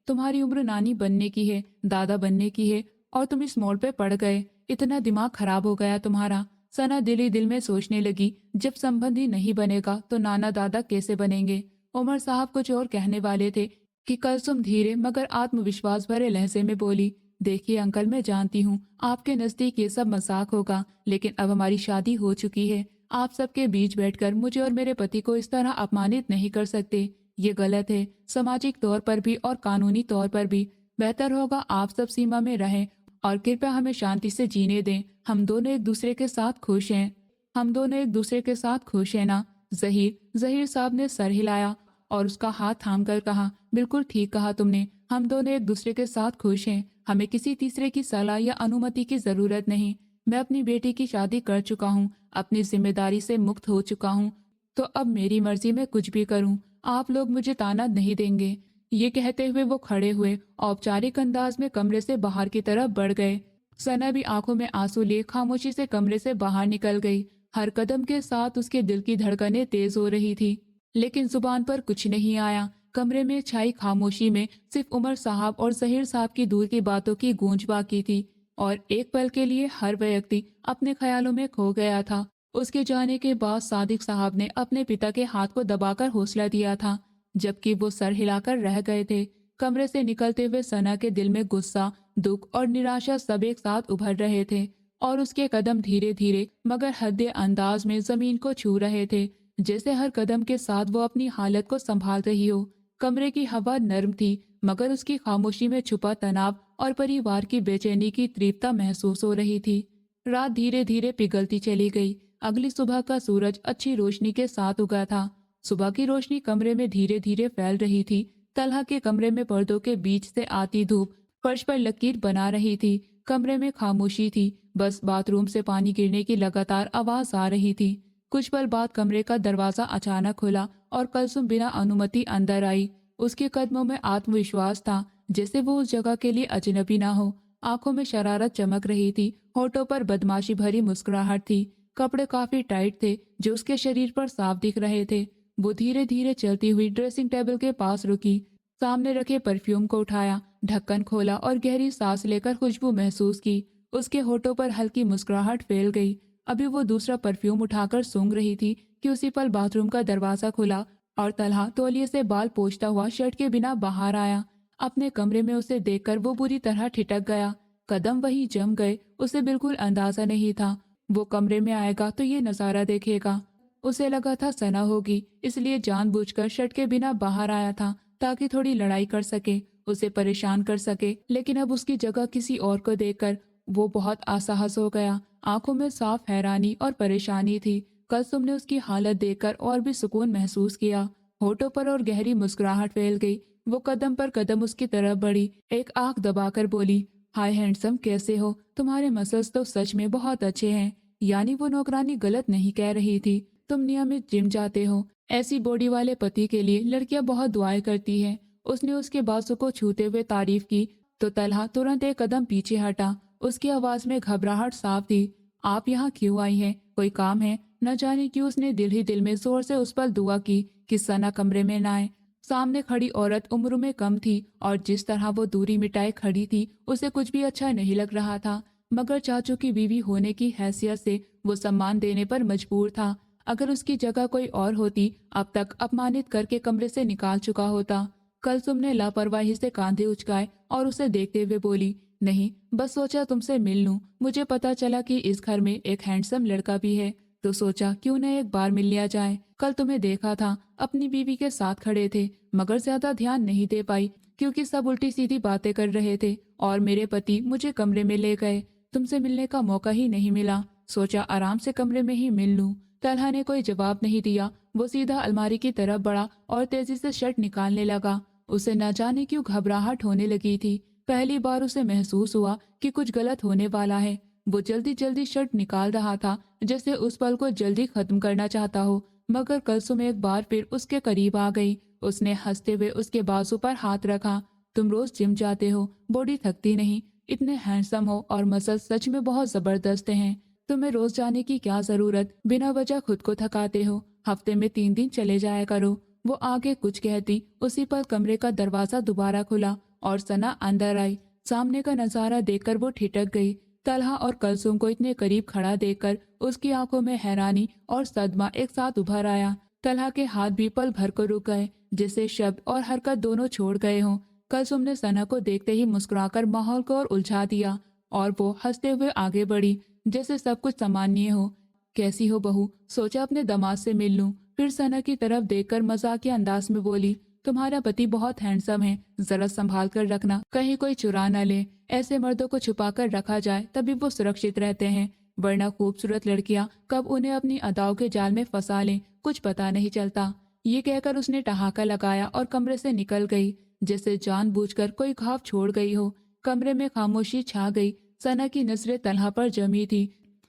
Speaker 1: तुम्हारी उम्र नानी बनने की है, दादा बनने की है और तुम इस मोड़ पे पड़ गए, इतना दिमाग खराब हो गया तुम्हारा। सना दिल ही दिल में सोचने लगी, जब संबंधी नहीं बनेगा तो नाना दादा कैसे बनेंगे? उमर साहब कुछ और कहने वाले थे कि कुलसुम धीरे मगर आत्मविश्वास भरे लहजे में बोली, देखिए अंकल, मैं जानती हूँ आपके नज़दीक ये सब मजाक होगा, लेकिन अब हमारी शादी हो चुकी है। आप सबके बीच बैठकर मुझे और मेरे पति को इस तरह अपमानित नहीं कर सकते। ये गलत है, सामाजिक तौर पर भी और कानूनी तौर पर भी। बेहतर होगा आप सब सीमा में रहें और कृपया हमें शांति से जीने दें। हम दोनों एक दूसरे के साथ खुश हैं। हम दोनों एक दूसरे के साथ खुश हैं ना? ज़हीर ज़हीर साहब ने सर हिलाया और उसका हाथ थाम कर कहा, बिल्कुल ठीक कहा तुमने। हम दोनों एक दूसरे के साथ खुश हैं। हमें किसी तीसरे की सलाह या अनुमति की जरूरत नहीं। मैं अपनी बेटी की शादी कर चुका हूँ, अपनी जिम्मेदारी से मुक्त हो चुका हूँ, तो अब मेरी मर्जी में कुछ भी करूँ। आप लोग मुझे ताना नहीं देंगे। ये कहते हुए वो खड़े हुए, औपचारिक अंदाज में कमरे से बाहर की तरफ बढ़ गए। सना भी आंखों में आंसू लिए खामोशी से कमरे से बाहर निकल गई। हर कदम के साथ उसके दिल की धड़कनें तेज हो रही थी, लेकिन जुबान पर कुछ नहीं आया। कमरे में छाई खामोशी में सिर्फ उमर साहब और जहीर साहब की दूर की बातों की गूंज बाकी थी, और एक पल के लिए हर व्यक्ति अपने ख्यालों में खो गया था। उसके जाने के बाद सादिक साहब ने अपने पिता के हाथ को दबाकर हौसला दिया था, जबकि वो सर हिलाकर रह गए थे। कमरे से निकलते हुए सना के दिल में गुस्सा, दुख और निराशा सब एक साथ उभर रहे थे, और उसके कदम धीरे धीरे मगर हद्दे अंदाज में जमीन को छू रहे थे, जैसे हर कदम के साथ वो अपनी हालत को संभाल रही हो। कमरे की हवा नर्म थी, मगर उसकी खामोशी में छुपा तनाव और परिवार की बेचैनी की तीव्रता महसूस हो रही थी। रात धीरे धीरे पिघलती चली गई। अगली सुबह का सूरज अच्छी रोशनी के साथ उगा था। सुबह की रोशनी कमरे में धीरे धीरे फैल रही थी। तलहा के कमरे में पर्दों के बीच से आती धूप फर्श पर लकीर बना रही थी। कमरे में खामोशी थी, बस बाथरूम से पानी गिरने की लगातार आवाज आ रही थी। कुछ पल बाद कमरे का दरवाजा अचानक खुला और कुलसुम बिना अनुमति अंदर आई। उसके कदमों में आत्मविश्वास था, जैसे वो उस जगह के लिए अजनबी ना हो। आंखों में शरारत चमक रही थी, होठों पर बदमाशी भरी मुस्कुराहट थी। कपड़े काफी टाइट थे, जो उसके शरीर पर साफ दिख रहे थे। वो धीरे धीरे चलती हुई ड्रेसिंग टेबल के पास रुकी, सामने रखे परफ्यूम को उठाया, ढक्कन खोला और गहरी सांस लेकर खुशबू महसूस की। उसके होठों पर हल्की मुस्कुराहट फैल गई। अभी वो दूसरा परफ्यूम उठाकर सूंघ रही थी कि उसी पल बाथरूम का दरवाजा खुला और तलहा तौलिए से बाल पोंछता हुआ शर्ट के बिना बाहर आया। अपने कमरे में उसे देखकर वो बुरी तरह ठिठक गया। कदम वहीं जम गए। उसे बिल्कुल अंदाजा नहीं था वो कमरे में आएगा तो ये नजारा देखेगा। उसे लगा था सना होगी, इसलिए जानबूझकर शर्ट के बिना बाहर आया था, ताकि थोड़ी लड़ाई कर सके, उसे परेशान कर सके। लेकिन अब उसकी जगह किसी और को देखकर वो बहुत असहज हो गया। आंखों में साफ हैरानी और परेशानी थी। कुलसुम ने उसकी हालत देखकर और भी सुकून महसूस किया। होठों पर और गहरी मुस्कुराहट फैल गई। वो कदम पर कदम उसकी तरफ बढ़ी, एक आंख दबाकर बोली, हाय हैंडसम, कैसे हो? तुम्हारे मसल्स तो सच में बहुत अच्छे हैं। यानी वो नौकरानी गलत नहीं कह रही थी। तुम नियमित जिम जाते हो। ऐसी बॉडी वाले पति के लिए लड़कियां बहुत दुआएं करती हैं। उसने उसके बाजू को छूते हुए तारीफ की तो तलहा तुरंत एक कदम पीछे हटा। उसकी आवाज में घबराहट साफ थी। आप यहाँ क्यों आई हैं? कोई काम है? न जाने क्यों उसने दिल ही दिल में जोर से उस पर दुआ की कि सना कमरे में न आए। सामने खड़ी औरत उम्र में कम थी और जिस तरह वो दूरी मिटाए खड़ी थी उसे कुछ भी अच्छा नहीं लग रहा था, मगर चाचू की बीवी होने की हैसियत से वो सम्मान देने पर मजबूर था। अगर उसकी जगह कोई और होती अब तक अपमानित करके कमरे से निकाल चुका होता। कुलसुम ने लापरवाही से कांधे उचकाए और उसे देखते हुए बोली, नहीं, बस सोचा तुमसे मिल लूं। मुझे पता चला कि इस घर में एक हैंडसम लड़का भी है, तो सोचा क्यों न एक बार मिल लिया जाए। कल तुम्हें देखा था, अपनी बीवी के साथ खड़े थे, मगर ज्यादा ध्यान नहीं दे पाई क्योंकि सब उल्टी सीधी बातें कर रहे थे और मेरे पति मुझे कमरे में ले गए। तुमसे मिलने का मौका ही नहीं मिला। सोचा आराम से कमरे में ही मिल लूं। तलहा ने कोई जवाब नहीं दिया। वो सीधा अलमारी की तरफ बढ़ा और तेजी से शर्ट निकालने लगा। उसे न जाने क्यों घबराहट होने लगी थी। पहली बार उसे महसूस हुआ कि कुछ गलत होने वाला है। वो जल्दी जल्दी शर्ट निकाल रहा था, जैसे उस पल को जल्दी खत्म करना चाहता हो। मगर कुलसुम एक बार फिर उसके करीब आ गई। उसने हंसते हुए उसके बाजू पर हाथ रखा। तुम रोज जिम जाते हो, बॉडी थकती नहीं, इतने हैंडसम हो और मसल सच में बहुत जबरदस्त हैं। तुम्हें रोज जाने की क्या जरूरत, बिना वजह खुद को थकाते हो। हफ्ते में 3 दिन चले जाया करो। वो आगे कुछ कहती, उसी पर कमरे का दरवाजा दोबारा खुला और सना अंदर आई। सामने का नजारा देखकर वो ठिठक गई। तलहा और कुलसुम को इतने करीब खड़ा देखकर उसकी आंखों में हैरानी और सदमा एक साथ उभर आया। तलहा के हाथ भी पल भर को रुक गए, जैसे शब्द और हरकत दोनों छोड़ गए हों। कुलसुम ने सना को देखते ही मुस्कुराकर माहौल को और उलझा दिया और वो हंसते हुए आगे बढ़ी जैसे सब कुछ सामान्य हो। कैसी हो बहू, सोचा अपने दामाद से मिल लूं। फिर सना की तरफ देखकर मजाकिया अंदाज में बोली, तुम्हारा पति बहुत हैंडसम है, जरा संभाल कर रखना, कहीं कोई चुरा न ले। ऐसे मर्दों को छुपा कर रखा जाए तभी वो सुरक्षित रहते हैं, वरना खूबसूरत लड़कियां कब उन्हें अपनी अदाओं के जाल में फंसा लें कुछ पता नहीं चलता। ये कहकर उसने ठहाका लगाया और कमरे से निकल गई जैसे जानबूझकर कोई घाव छोड़ गई हो। कमरे में खामोशी छा गई। सना की नजरें तलहा पर जमी थी,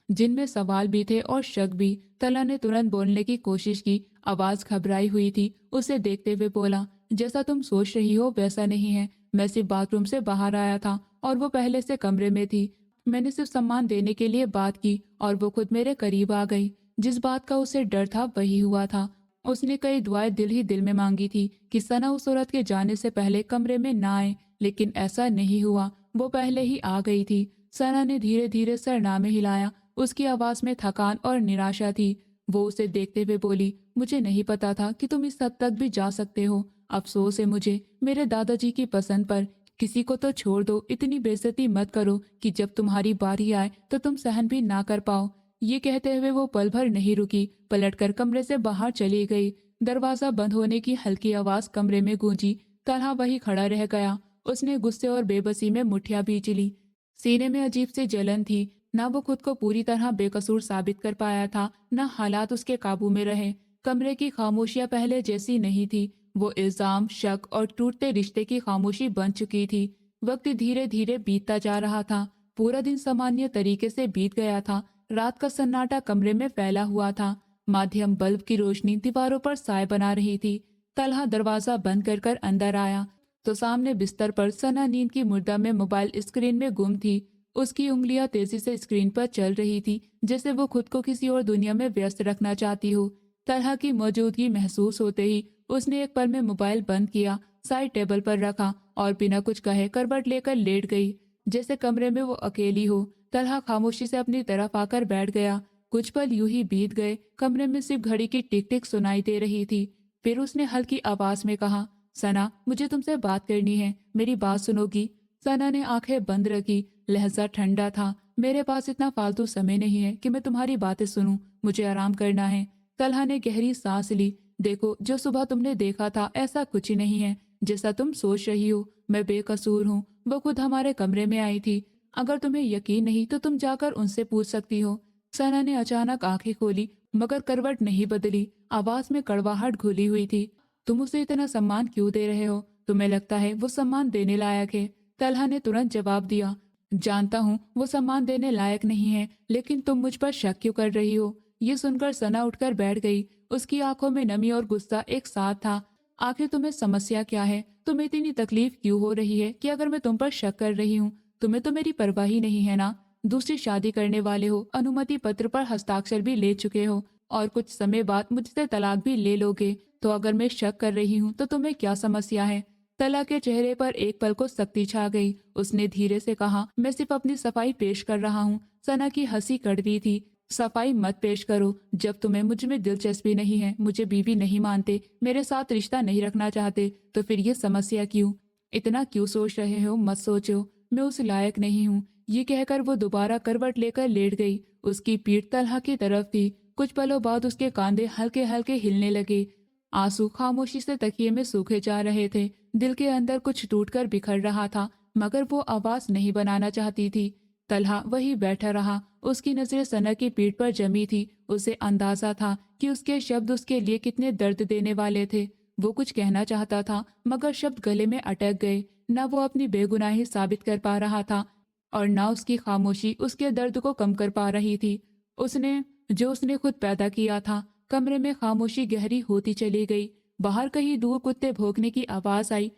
Speaker 1: जिनमें सवाल भी थे और शक भी। तला ने तुरंत बोलने की कोशिश की, आवाज घबराई हुई थी। उसे देखते हुए बोला, जैसा तुम सोच रही हो वैसा नहीं है। मैं सिर्फ बाथरूम से बाहर आया था और वो पहले से कमरे में थी। मैंने सिर्फ सम्मान देने के लिए बात की और वो खुद मेरे करीब आ गई। जिस बात का उसे डर था वही हुआ था। उसने कई दुआएं दिल ही दिल में मांगी थी कि सना उस औरत के जाने से पहले कमरे में ना आए, लेकिन ऐसा नहीं हुआ। वो पहले ही आ गई थी। सना ने धीरे धीरे सरनामे हिलाया। उसकी आवाज में थकान और निराशा थी। वो उसे देखते हुए बोली, मुझे नहीं पता था कि तुम इस हद तक भी जा सकते हो। अफसोस है मुझे मेरे दादाजी की पसंद पर। किसी को तो छोड़ दो, इतनी बेइज्जती मत करो कि जब तुम्हारी बारी आए तो तुम सहन भी ना कर पाओ। ये कहते हुए वो पल भर नहीं रुकी, पलटकर कमरे से बाहर चली गई। दरवाजा बंद होने की हल्की आवाज कमरे में गूंजी। तन्हा वही खड़ा रह गया। उसने गुस्से और बेबसी में मुठ्ठियां बींच ली। सीने में अजीब सी जलन थी। ना वो खुद को पूरी तरह बेकसूर साबित कर पाया था, न हालात उसके काबू में रहे। कमरे की खामोशियां पहले जैसी नहीं थी। वो इल्जाम, शक और टूटते रिश्ते की खामोशी बन चुकी थी। वक्त धीरे धीरे बीतता जा रहा था। पूरा दिन सामान्य तरीके से बीत गया था। रात का सन्नाटा कमरे में फैला हुआ था। माध्यम बल्ब की रोशनी दीवारों पर साए बना रही थी। तलहा दरवाजा बंद कर अंदर आया तो सामने बिस्तर पर सना नींद की मुद्रा में मोबाइल स्क्रीन में गुम थी। उसकी उंगलियां तेजी से स्क्रीन पर चल रही थी, जैसे वो खुद को किसी और दुनिया में व्यस्त रखना चाहती हो। तलहा की मौजूदगी महसूस होते ही उसने एक पल में मोबाइल बंद किया, साइड टेबल पर रखा और बिना कुछ कहे करवट लेकर लेट गई, जैसे कमरे में वो अकेली हो। तलहा खामोशी से अपनी तरफ आकर बैठ गया। कुछ पल यूं ही बीत गए। कमरे में सिर्फ घड़ी की टिक टिक सुनाई दे रही थी। फिर उसने हल्की आवाज में कहा, सना, मुझे तुमसे बात करनी है, मेरी बात सुनोगी? सना ने आंखें बंद रखी। लहजा ठंडा था। मेरे पास इतना फालतू समय नहीं है कि मैं तुम्हारी बातें सुनूं, मुझे आराम करना है। तलहा ने गहरी सांस ली। देखो, जो सुबह तुमने देखा था ऐसा कुछ ही नहीं है जैसा तुम सोच रही हो। मैं बेकसूर हूँ। वो खुद हमारे कमरे में आई थी। अगर तुम्हें यकीन नहीं तो तुम जाकर उनसे पूछ सकती हो। सना ने अचानक आंखें खोली, मगर करवट नहीं बदली। आवाज में कड़वाहट घुली हुई थी। तुम उसे इतना सम्मान क्यों दे रहे हो? तुम्हें लगता है वो सम्मान देने लायक है? तलहा ने तुरंत जवाब दिया, जानता हूँ वो सम्मान देने लायक नहीं है, लेकिन तुम मुझ पर शक क्यों कर रही हो? ये सुनकर सना उठकर बैठ गई। उसकी आंखों में नमी और गुस्सा एक साथ था। आखिर तुम्हें समस्या क्या है? तुम्हें इतनी तकलीफ क्यों हो रही है कि अगर मैं तुम पर शक कर रही हूँ? तुम्हें तो मेरी परवाह ही नहीं है ना? दूसरी शादी करने वाले हो, अनुमति पत्र पर हस्ताक्षर भी ले चुके हो और कुछ समय बाद मुझसे तलाक भी ले लोगे। तो अगर मैं शक कर रही हूँ तो तुम्हें क्या समस्या है? तला के चेहरे पर एक पल को सख्ती छा गई। उसने धीरे से कहा, मैं सिर्फ अपनी सफाई पेश कर रहा हूँ। सना की हंसी कड़वी थी। सफाई मत पेश करो। जब तुम्हें मुझ में दिलचस्पी नहीं है, मुझे बीवी नहीं मानते, मेरे साथ रिश्ता नहीं रखना चाहते, तो फिर ये समस्या क्यों? इतना क्यों सोच रहे हो? मत सोचो, मैं उस लायक नहीं हूँ। ये कहकर वो दोबारा करवट लेकर लेट गई। उसकी पीठ तलहा की तरफ थी। कुछ पलों बाद उसके कांधे हल्के हल्के हिलने लगे। आंसू खामोशी से तकिए में सूखे जा रहे थे। दिल के अंदर कुछ टूटकर बिखर रहा था, मगर वो आवाज नहीं बनाना चाहती थी। तलहा वही बैठा रहा। उसकी नजरें सना की पीठ पर जमी थी। उसे अंदाजा था कि उसके शब्द उसके लिए कितने दर्द देने वाले थे। वो कुछ कहना चाहता था, मगर शब्द गले में अटक गए। न वो अपनी बेगुनाही साबित कर पा रहा था और न उसकी खामोशी उसके दर्द को कम कर पा रही थी। उसने खुद पैदा किया था। कमरे में खामोशी गहरी होती चली गई। बाहर कहीं दूर कुत्ते भौंकने की आवाज आई।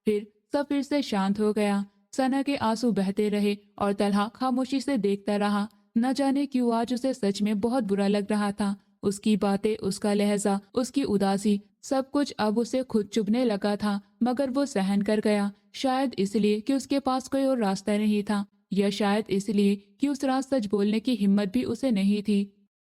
Speaker 1: फिर से शांत हो गया। सना के आंसू बहते रहे और तलहा खामोशी से देखता रहा। न जाने क्यों आज उसे सच में बहुत बुरा लग रहा था। उसकी बातें, उसका लहजा, उसकी उदासी, सब कुछ अब उसे खुद चुभने लगा था, मगर वो सहन कर गया। शायद इसलिए कि उसके पास कोई और रास्ता नहीं था, या शायद इसलिए कि उस रात सच बोलने की हिम्मत भी उसे नहीं थी।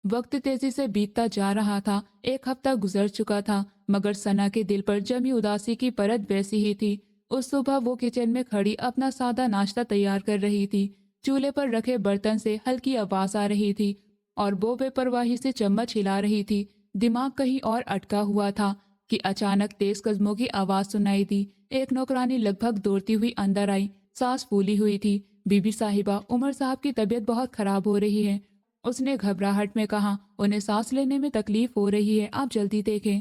Speaker 1: वक्त तेजी से बीतता जा रहा था। एक हफ्ता गुजर चुका था, मगर सना के दिल पर जमी उदासी की परत वैसी ही थी। उस सुबह वो किचन में खड़ी अपना सादा नाश्ता तैयार कर रही थी। चूल्हे पर रखे बर्तन से हल्की आवाज आ रही थी और वो बेपरवाही से चम्मच हिला रही थी। दिमाग कहीं और अटका हुआ था कि अचानक तेज कदमों की आवाज सुनाई दी। एक नौकरानी लगभग दौड़ती हुई अंदर आई। सांस फूली हुई थी। बीबी साहिबा, उमर साहब की तबीयत बहुत खराब हो रही है, उसने घबराहट में कहा। उन्हें सांस लेने में तकलीफ हो रही है, आप जल्दी देखें।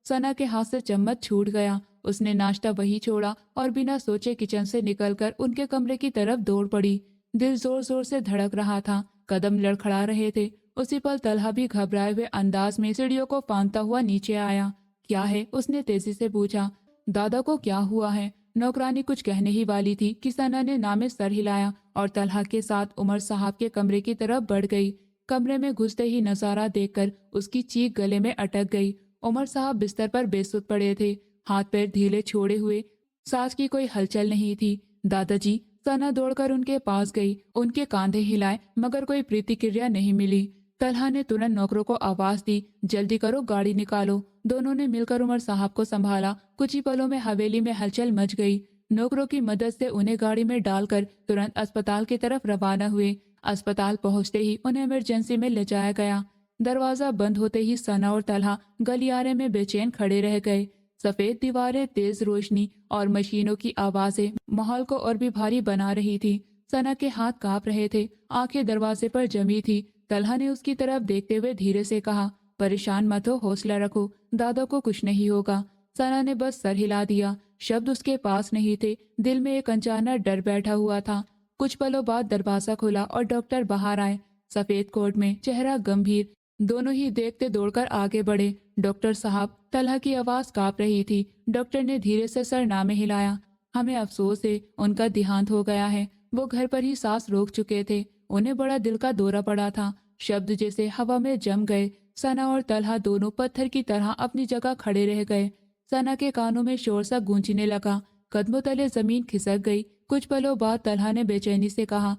Speaker 1: सना के हाथ से चम्मच छूट गया। उसने नाश्ता वही छोड़ा और बिना सोचे किचन से निकलकर उनके कमरे की तरफ दौड़ पड़ी। दिल जोर जोर से धड़क रहा था, कदम लड़खड़ा रहे थे। उसी पल तलहा भी घबराए हुए अंदाज में सीढ़ियों को फांदता हुआ नीचे आया। क्या है, उसने तेजी से पूछा। दादा को क्या हुआ है? नौकरानी कुछ कहने ही वाली थी कि सना ने नामे सर हिलाया और तलहा के साथ उमर साहब के कमरे की तरफ बढ़ गई। कमरे में घुसते ही नजारा देखकर उसकी चीख गले में अटक गई। उमर साहब बिस्तर पर बेसुध पड़े थे, हाथ पैर ढीले छोड़े हुए। सांस की कोई हलचल नहीं थी। दादाजी, सना दौड़कर उनके पास गई, उनके कांधे हिलाए मगर कोई प्रतिक्रिया नहीं मिली। तलहा ने तुरंत नौकरों को आवाज दी, जल्दी करो, गाड़ी निकालो। दोनों ने मिलकर उमर साहब को संभाला। कुछ ही पलों में हवेली में हलचल मच गई। नौकरों की मदद से उन्हें गाड़ी में डालकर तुरंत अस्पताल की तरफ रवाना हुए। अस्पताल पहुंचते ही उन्हें इमरजेंसी में ले जाया गया। दरवाजा बंद होते ही सना और तलहा गलियारे में बेचैन खड़े रह गए। सफेद दीवारें, तेज रोशनी और मशीनों की आवाजें माहौल को और भी भारी बना रही थी। सना के हाथ कांप रहे थे, आंखें दरवाजे पर जमी थी। तलहा ने उसकी तरफ देखते हुए धीरे से कहा, परेशान मत हो, हौसला रखो, दादा को कुछ नहीं होगा। सना ने बस सर हिला दिया। शब्द उसके पास नहीं थे। दिल में एक अनजाना डर बैठा हुआ था। कुछ पलों बाद दरवाजा खुला और डॉक्टर बाहर आए, सफेद कोट में, चेहरा गंभीर। दोनों ही देखते दौड़कर आगे बढ़े। डॉक्टर साहब, तलहा की आवाज कांप रही थी। डॉक्टर ने धीरे से सर नामे हिलाया। हमें अफसोस है, उनका देहांत हो गया है। वो घर पर ही सांस रोक चुके थे। उन्हें बड़ा दिल का दौरा पड़ा था। शब्द जैसे हवा में जम गए। सना और तलहा दोनों पत्थर की तरह अपनी जगह खड़े रह गए। सना के कानों में शोर सा गूंजने लगा। कदमों तले जमीन खिसक गई। कुछ पलों बाद तलहा ने बेचैनी से कहा,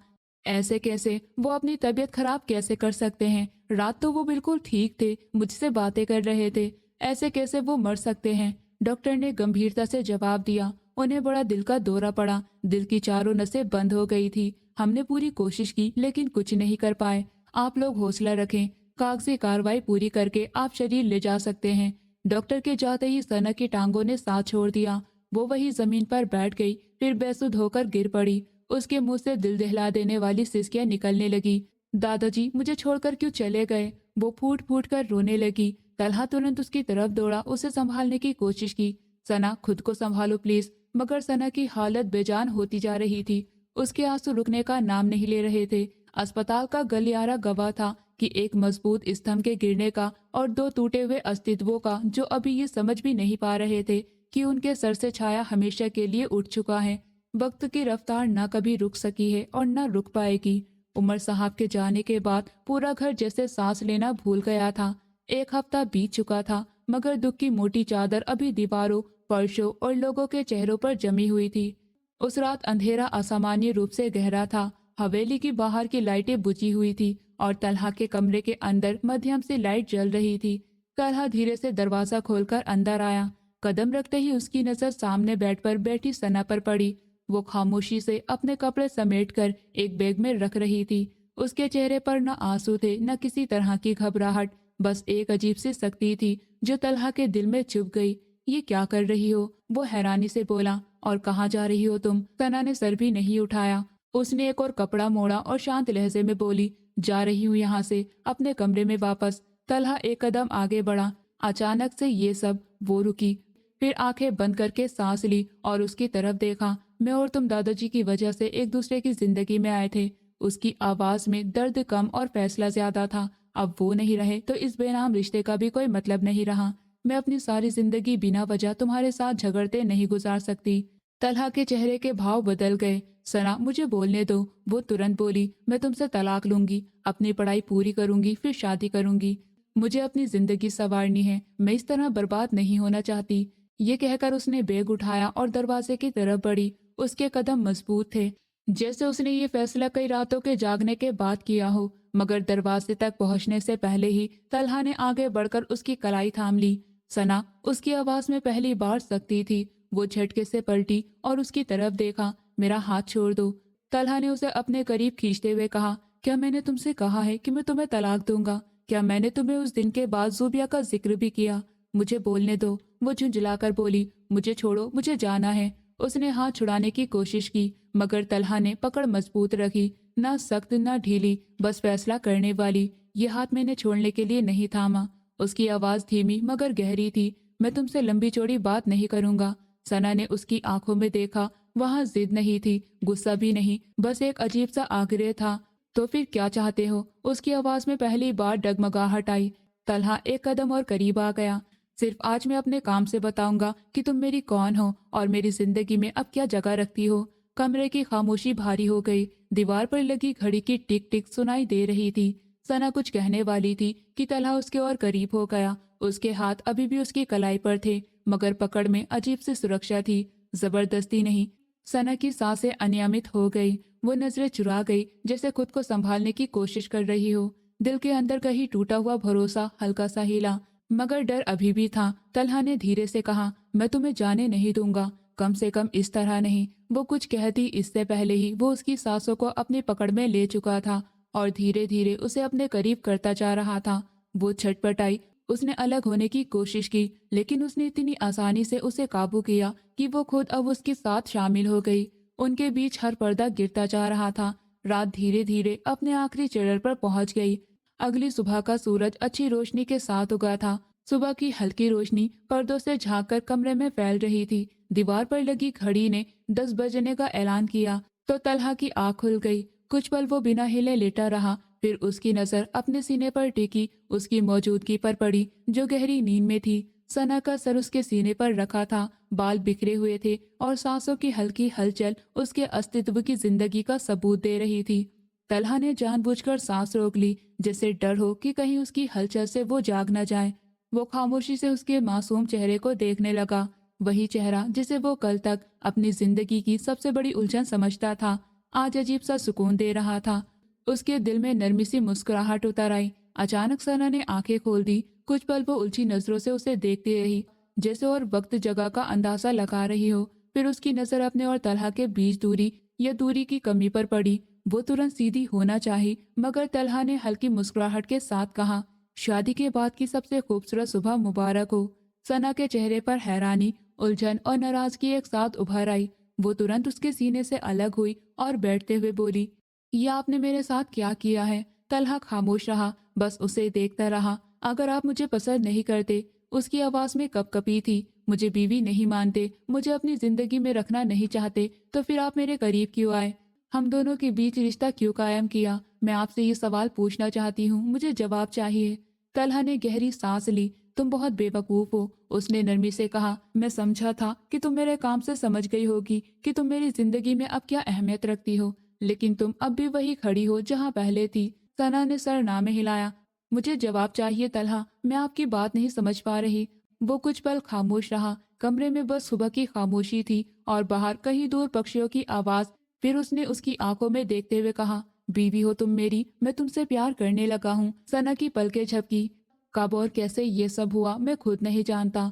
Speaker 1: ऐसे कैसे? वो अपनी तबीयत खराब कैसे कर सकते हैं? रात तो वो बिल्कुल ठीक थे, मुझसे बातें कर रहे थे। ऐसे कैसे वो मर सकते हैं? डॉक्टर ने गंभीरता से जवाब दिया। उन्हें बड़ा दिल का दौरा पड़ा। दिल की चारों नसें बंद हो गई थी। हमने पूरी कोशिश की लेकिन कुछ नहीं कर पाए। आप लोग हौसला रखें, कागजी कार्रवाई पूरी करके आप शरीर ले जा सकते हैं। डॉक्टर के जाते ही सना की टांगों ने साथ छोड़ दिया। वो वही जमीन पर बैठ गई, फिर बेसुध होकर गिर पड़ी। उसके मुंह से दिल दहला देने वाली सिसकियां निकलने लगी। दादाजी, मुझे छोड़कर क्यों चले गए? वो फूट फूट कर रोने लगी। तलहा तुरंत उसकी तरफ दौड़ा, उसे संभालने की कोशिश की। सना, खुद को संभालो प्लीज। मगर सना की हालत बेजान होती जा रही थी। उसके आंसू रुकने का नाम नहीं ले रहे थे। अस्पताल का गलियारा गवाह था कि एक मजबूत स्तंभ के गिरने का और दो टूटे हुए अस्तित्वों का, जो अभी ये समझ भी नहीं पा रहे थे कि उनके सर से छाया हमेशा के लिए उठ चुका है। वक्त की रफ्तार न कभी रुक सकी है और न रुक पाएगी। उमर साहब के जाने के बाद पूरा घर जैसे सांस लेना भूल गया था। एक हफ्ता बीत चुका था मगर दुख की मोटी चादर अभी दीवारों, फर्शों और लोगों के चेहरों पर जमी हुई थी। उस रात अंधेरा असामान्य रूप से गहरा था। हवेली की बाहर की लाइटें बुझी हुई थी और तलहा के कमरे के अंदर मध्यम से लाइट जल रही थी। तलहा धीरे से दरवाजा खोलकर अंदर आया। कदम रखते ही उसकी नजर सामने बेड पर बैठी सना पर पड़ी। वो खामोशी से अपने कपड़े समेटकर एक बैग में रख रही थी। उसके चेहरे पर न आंसू थे, न किसी तरह की घबराहट, बस एक अजीब सी सख्ती थी जो तलहा के दिल में चुभ गई। ये क्या कर रही हो? वो हैरानी से बोला। और कहाँ जा रही हो तुम? सना ने सर भी नहीं उठाया। उसने एक और कपड़ा मोड़ा और शांत लहजे में बोली, जा रही हूँ यहाँ से, अपने कमरे में वापस। तलहा एक कदम आगे बढ़ा। अचानक से ये सब। वो रुकी, फिर आंखें बंद करके सांस ली और उसकी तरफ देखा। मैं और तुम दादाजी की वजह से एक दूसरे की जिंदगी में आए थे। उसकी आवाज में दर्द कम और फैसला ज्यादा था। अब वो नहीं रहे तो इस बेनाम रिश्ते का भी कोई मतलब नहीं रहा। मैं अपनी सारी जिंदगी बिना वजह तुम्हारे साथ झगड़ते नहीं गुजार सकती। तलहा के चेहरे के भाव बदल गए। सना, मुझे बोलने दो। वो तुरंत बोली, मैं तुमसे तलाक लूंगी, अपनी पढ़ाई पूरी करूंगी, फिर शादी करूंगी। मुझे अपनी जिंदगी संवारनी है, मैं इस तरह बर्बाद नहीं होना चाहती। ये कहकर उसने बैग उठाया और दरवाजे की तरफ बढ़ी। उसके कदम मजबूत थे, जैसे उसने ये फैसला कई रातों के जागने के बाद किया हो। मगर दरवाजे तक पहुंचने से पहले ही तलहा ने आगे बढ़कर उसकी कलाई थाम ली। सना, उसकी आवाज में पहली बार सख्ती थी। वो झटके से पलटी और उसकी तरफ देखा। मेरा हाथ छोड़ दो। तलहा ने उसे अपने करीब खींचते हुए कहा, क्या मैंने तुमसे कहा है कि मैं तुम्हें तलाक दूंगा? क्या मैंने तुम्हें उस दिन के बाद जूबिया का जिक्र भी किया? मुझे बोलने दो। वो झुंझलाकर बोली, मुझे छोड़ो, मुझे जाना है। उसने हाथ छुड़ाने की कोशिश की, मगर तलहा ने पकड़ मजबूत रखी, ना सख्त ना ढीली, बस फैसला करने वाली। ये हाथ मैंने छोड़ने के लिए नहीं थामा। उसकी आवाज धीमी मगर गहरी थी। मैं तुमसे लंबी चौड़ी बात नहीं करूंगा। सना ने उसकी आंखों में देखा। वहां जिद नहीं थी, गुस्सा भी नहीं, बस एक अजीब सा आग्रह था। तो फिर क्या चाहते हो? उसकी आवाज में पहली बार डगमगाहट आई। तलहा एक कदम और करीब आ गया। सिर्फ आज मैं अपने काम से बताऊंगा कि तुम मेरी कौन हो और मेरी जिंदगी में अब क्या जगह रखती हो। कमरे की खामोशी भारी हो गई। दीवार पर लगी घड़ी की टिक टिक सुनाई दे रही थी। सना कुछ कहने वाली थी कि तलहा उसके और करीब हो गया। उसके हाथ अभी भी उसकी कलाई पर थे, मगर पकड़ में अजीब सी सुरक्षा थी, जबरदस्ती नहीं। सना की सांसें अनियमित हो गई। वो नजरें चुरा गई, जैसे खुद को संभालने की कोशिश कर रही हो। दिल के अंदर कहीं टूटा हुआ भरोसा हल्का सा हिला, मगर डर अभी भी था। तलहा ने धीरे से कहा, मैं तुम्हें जाने नहीं दूंगा, कम से कम इस तरह नहीं। वो कुछ कहती इससे पहले ही वो उसकी सांसों को अपनी पकड़ में ले चुका था और धीरे धीरे उसे अपने करीब करता जा रहा था। वो छटपटाई। उसने अलग होने की कोशिश की, लेकिन उसने इतनी आसानी से उसे काबू किया कि वो खुद अब उसके साथ शामिल हो गई। उनके बीच हर पर्दा गिरता जा रहा था। रात धीरे धीरे अपने आखिरी चरण पर पहुंच गई। अगली सुबह का सूरज अच्छी रोशनी के साथ उगा था। सुबह की हल्की रोशनी पर्दों से झांककर कमरे में फैल रही थी। दीवार पर लगी घड़ी ने 10 बजने का ऐलान किया तो तलहा की आंख खुल गई। कुछ पल वो बिना हिले लेटा रहा, फिर उसकी नजर अपने सीने पर टिकी, उसकी मौजूदगी पर पड़ी, जो गहरी नींद में थी। सना का सर उसके सीने पर रखा था, बाल बिखरे हुए थे और सांसों की हल्की हलचल उसके अस्तित्व की जिंदगी का सबूत दे रही थी। तलहा ने जानबूझकर सांस रोक ली, जैसे डर हो कि कहीं उसकी हलचल से वो जाग न जाए। वो खामोशी से उसके मासूम चेहरे को देखने लगा, वही चेहरा जिसे वो कल तक अपनी जिंदगी की सबसे बड़ी उलझन समझता था, आज अजीब सा सुकून दे रहा था। उसके दिल में नरमी सी मुस्कुराहट उतर आई। अचानक सना ने आंखें खोल दी। कुछ पल वो उलझी नजरों से उसे देखती रही, जैसे और वक्त जगह का अंदाजा लगा रही हो। फिर उसकी नजर अपने और तलहा के बीच दूरी या दूरी की कमी पर पड़ी। वो तुरंत सीधी होना चाही, मगर तलहा ने हल्की मुस्कुराहट के साथ कहा, शादी के बाद की सबसे खूबसूरत सुबह मुबारक हो। सना के चेहरे पर हैरानी, उलझन और नाराजगी एक साथ उभर आई। वो तुरंत उसके सीने से अलग हुई और बैठते हुए बोली, ये आपने मेरे साथ क्या किया है? तलहा खामोश रहा, बस उसे देखता रहा। अगर आप मुझे पसंद नहीं करते, उसकी आवाज में कपकपी थी, मुझे बीवी नहीं मानते, मुझे अपनी जिंदगी में रखना नहीं चाहते, तो फिर आप मेरे करीब क्यों आए? हम दोनों के बीच रिश्ता क्यों कायम किया? मैं आपसे ये सवाल पूछना चाहती हूँ, मुझे जवाब चाहिए। तलहा ने गहरी सांस ली। तुम बहुत बेवकूफ हो, उसने नरमी से कहा। मैं समझा था कि तुम मेरे काम से समझ गई होगी कि तुम मेरी जिंदगी में अब क्या अहमियत रखती हो, लेकिन तुम अब भी वही खड़ी हो जहाँ पहले थी। सना ने सर ना में हिलाया। मुझे जवाब चाहिए तलहा, मैं आपकी बात नहीं समझ पा रही। वो कुछ पल खामोश रहा। कमरे में बस सुबह की खामोशी थी और बाहर कहीं दूर पक्षियों की आवाज। फिर उसने उसकी आंखों में देखते हुए कहा, बीवी हो तुम मेरी, मैं तुमसे प्यार करने लगा हूँ। सना की पलकें झपकी। कब और कैसे ये सब हुआ मैं खुद नहीं जानता,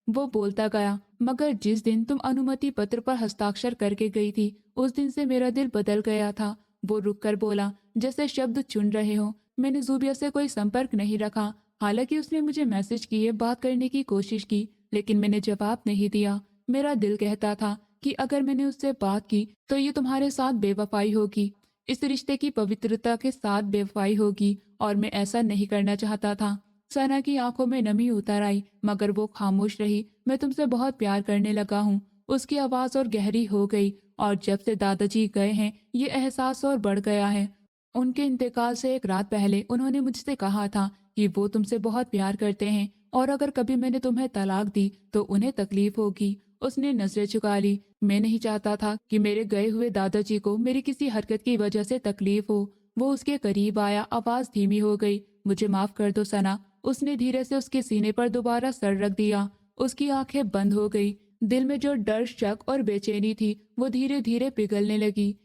Speaker 1: वो बोलता गया, मगर जिस दिन तुम अनुमति पत्र पर हस्ताक्षर करके गई थी, उस दिन से मेरा दिल बदल गया था। वो रुककर बोला, जैसे शब्द चुन रहे हो। मैंने जूबिया से कोई संपर्क नहीं रखा। हालांकि उसने मुझे मैसेज किए, बात करने की कोशिश की, लेकिन मैंने जवाब नहीं दिया। मेरा दिल कहता था कि अगर मैंने उससे बात की तो ये तुम्हारे साथ बेवफाई होगी, इस रिश्ते की पवित्रता के साथ बेवफाई होगी, और मैं ऐसा नहीं करना चाहता था। सना की आंखों में नमी उतर आई, मगर वो खामोश रही। मैं तुमसे बहुत प्यार करने लगा हूँ। उसकी आवाज और गहरी हो गई। और जब से दादाजी गए हैं, ये एहसास और बढ़ गया है। उनके इंतकाल से एक रात पहले उन्होंने मुझसे कहा था कि वो तुमसे बहुत प्यार करते हैं और अगर कभी मैंने तुम्हें तलाक दी तो उन्हें तकलीफ होगी। उसने नजरें झुका ली। मैं नहीं चाहता था कि मेरे गए हुए दादाजी को मेरी किसी हरकत की वजह से तकलीफ हो। वो उसके करीब आया, आवाज धीमी हो गई। मुझे माफ कर दो सना। उसने धीरे से उसके सीने पर दोबारा सर रख दिया। उसकी आंखें बंद हो गई। दिल में जो डर, शक और बेचैनी थी, वो धीरे धीरे पिघलने लगी।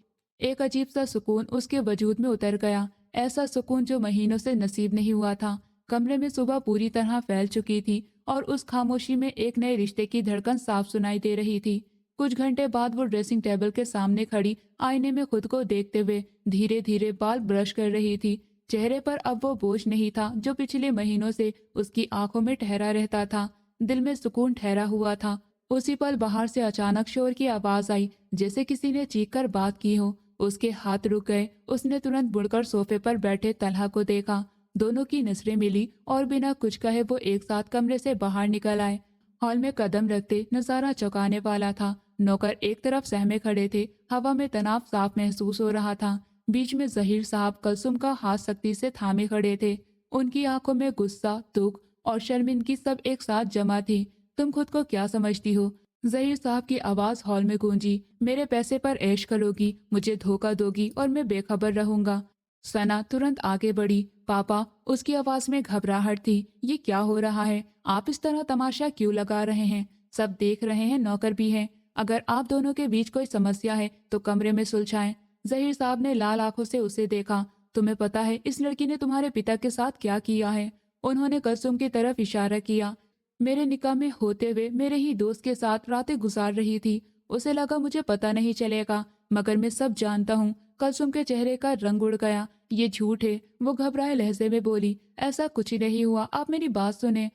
Speaker 1: एक अजीब सा सुकून उसके वजूद में उतर गया, ऐसा सुकून जो महीनों से नसीब नहीं हुआ था। कमरे में सुबह पूरी तरह फैल चुकी थी और उस खामोशी में एक नए रिश्ते की धड़कन साफ सुनाई दे रही थी। कुछ घंटे बाद वो ड्रेसिंग टेबल के सामने खड़ी आईने में खुद को देखते हुए धीरे धीरे बाल ब्रश कर रही थी। चेहरे पर अब वो बोझ नहीं था जो पिछले महीनों से उसकी आंखों में ठहरा रहता था। दिल में सुकून ठहरा हुआ था। उसी पल बाहर से अचानक शोर की आवाज आई, जैसे किसी ने चीख कर बात की हो। उसके हाथ रुक गए। उसने तुरंत मुड़कर सोफे पर बैठे तलहा को देखा। दोनों की नजरें मिली और बिना कुछ कहे वो एक साथ कमरे से बाहर निकल आए। हॉल में कदम रखते नजारा चौंकाने वाला था। नौकर एक तरफ सहमे खड़े थे। हवा में तनाव साफ महसूस हो रहा था। बीच में जहीर साहब कलसुम का हाथ सख्ती से थामे खड़े थे। उनकी आंखों में गुस्सा, दुख और शर्मिंदगी सब एक साथ जमा थी। तुम खुद को क्या समझती हो? जहीर साहब की आवाज हॉल में गूंजी। मेरे पैसे पर ऐश करोगी, मुझे धोखा दोगी और मैं बेखबर रहूंगा। सना तुरंत आगे बढ़ी। पापा, उसकी आवाज में घबराहट थी। ये क्या हो रहा है? आप इस तरह तमाशा क्यों लगा रहे हैं? सब देख रहे हैं, नौकर भी हैं। अगर आप दोनों के बीच कोई समस्या है तो कमरे में सुलझाएं। जहीर साहब ने लाल आंखों से उसे देखा। तुम्हें पता है इस लड़की ने तुम्हारे पिता के साथ क्या किया है? उन्होंने कुलसुम की तरफ इशारा किया। मेरे निकाह में होते हुए मेरे ही दोस्त के साथ रातें गुजार रही थी। उसे लगा मुझे पता नहीं चलेगा, मगर मैं सब जानता हूँ। कुलसुम के चेहरे का रंग उड़ गया। ये झूठ है, वो घबराए लहजे में बोली। ऐसा कुछ ही नहीं हुआ, आप मेरी बात सुने।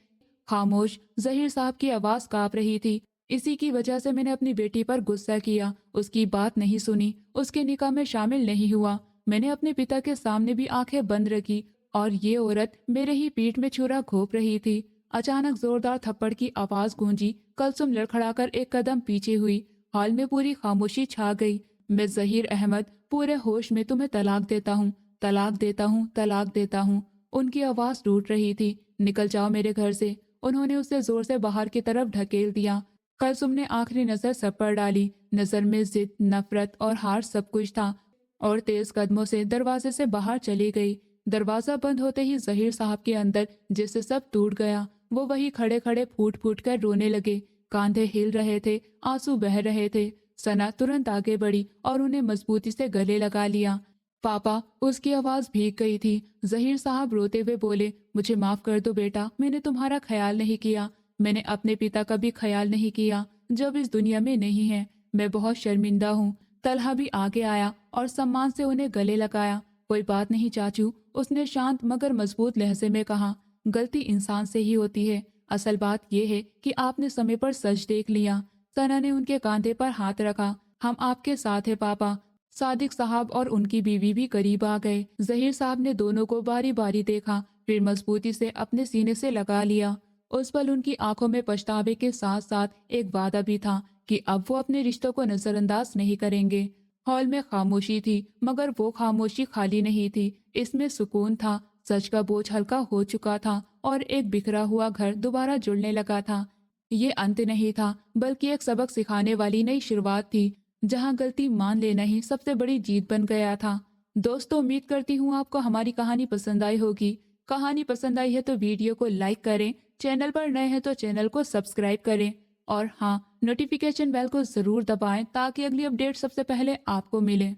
Speaker 1: खामोश। जहीर साहब की आवाज कांप रही थी। इसी की वजह से मैंने अपनी बेटी पर गुस्सा किया, उसकी बात नहीं सुनी, उसके निकाह में शामिल नहीं हुआ। मैंने अपने पिता के सामने भी आंखें बंद रखी और ये औरत मेरे ही पीठ में छुरा घोंप रही थी। अचानक जोरदार थप्पड़ की आवाज गूंजी। कुलसुम लड़खड़ाकर एक कदम पीछे हुई। हॉल में पूरी खामोशी छा गई। मैं जहीर अहमद पूरे होश में तुम्हें तलाक देता हूँ, तलाक देता हूँ, तलाक देता हूँ। उनकी आवाज टूट रही थी। निकल जाओ मेरे घर से। उन्होंने उसे जोर से बाहर की तरफ ढकेल दिया। कुलसुम ने आखिरी नजर सब पर डाली। नजर में जिद, नफरत और हार सब कुछ था और तेज कदमों से दरवाजे से बाहर चली गई। दरवाजा बंद होते ही जहीर साहब के अंदर जिससे सब टूट गया। वो वही खड़े खड़े फूट फूट कर रोने लगे। कांधे हिल रहे थे, आंसू बह रहे थे। सना तुरंत आगे बढ़ी और उन्हें मजबूती से गले लगा लिया। पापा, उसकी आवाज भीग गई थी। जहीर साहब रोते हुए बोले, मुझे माफ कर दो बेटा, मैंने तुम्हारा ख्याल नहीं किया। मैंने अपने पिता का भी ख्याल नहीं किया जब इस दुनिया में नहीं है। मैं बहुत शर्मिंदा हूँ। तलहा भी आगे आया और सम्मान से उन्हें गले लगाया। कोई बात नहीं चाचू, उसने शांत मगर मजबूत लहजे में कहा। गलती इंसान से ही होती है। असल बात यह है कि आपने समय पर सच देख लिया। सना ने उनके कांधे पर हाथ रखा। हम आपके साथ है पापा। सादिक साहब और उनकी बीवी भी करीब आ गए। जहीर साहब ने दोनों को बारी बारी देखा, फिर मजबूती से अपने सीने से लगा लिया। उस पल उनकी आंखों में पछतावे के साथ साथ एक वादा भी था कि अब वो अपने रिश्तों को नजरअंदाज नहीं करेंगे। हॉल में खामोशी थी, मगर वो खामोशी खाली नहीं थी। इसमें सुकून था। सच का बोझ हल्का हो चुका था और एक बिखरा हुआ घर दोबारा जुड़ने लगा था। ये अंत नहीं था, बल्कि एक सबक सिखाने वाली नई शुरुआत थी, जहां गलती मान लेना ही सबसे बड़ी जीत बन गया था। दोस्तों, उम्मीद करती हूँ आपको हमारी कहानी पसंद आई होगी। कहानी पसंद आई है तो वीडियो को लाइक करें, चैनल पर नए हैं तो चैनल को सब्सक्राइब करें और हाँ, नोटिफिकेशन बेल को जरूर दबाएं ताकि अगली अपडेट सबसे पहले आपको मिले।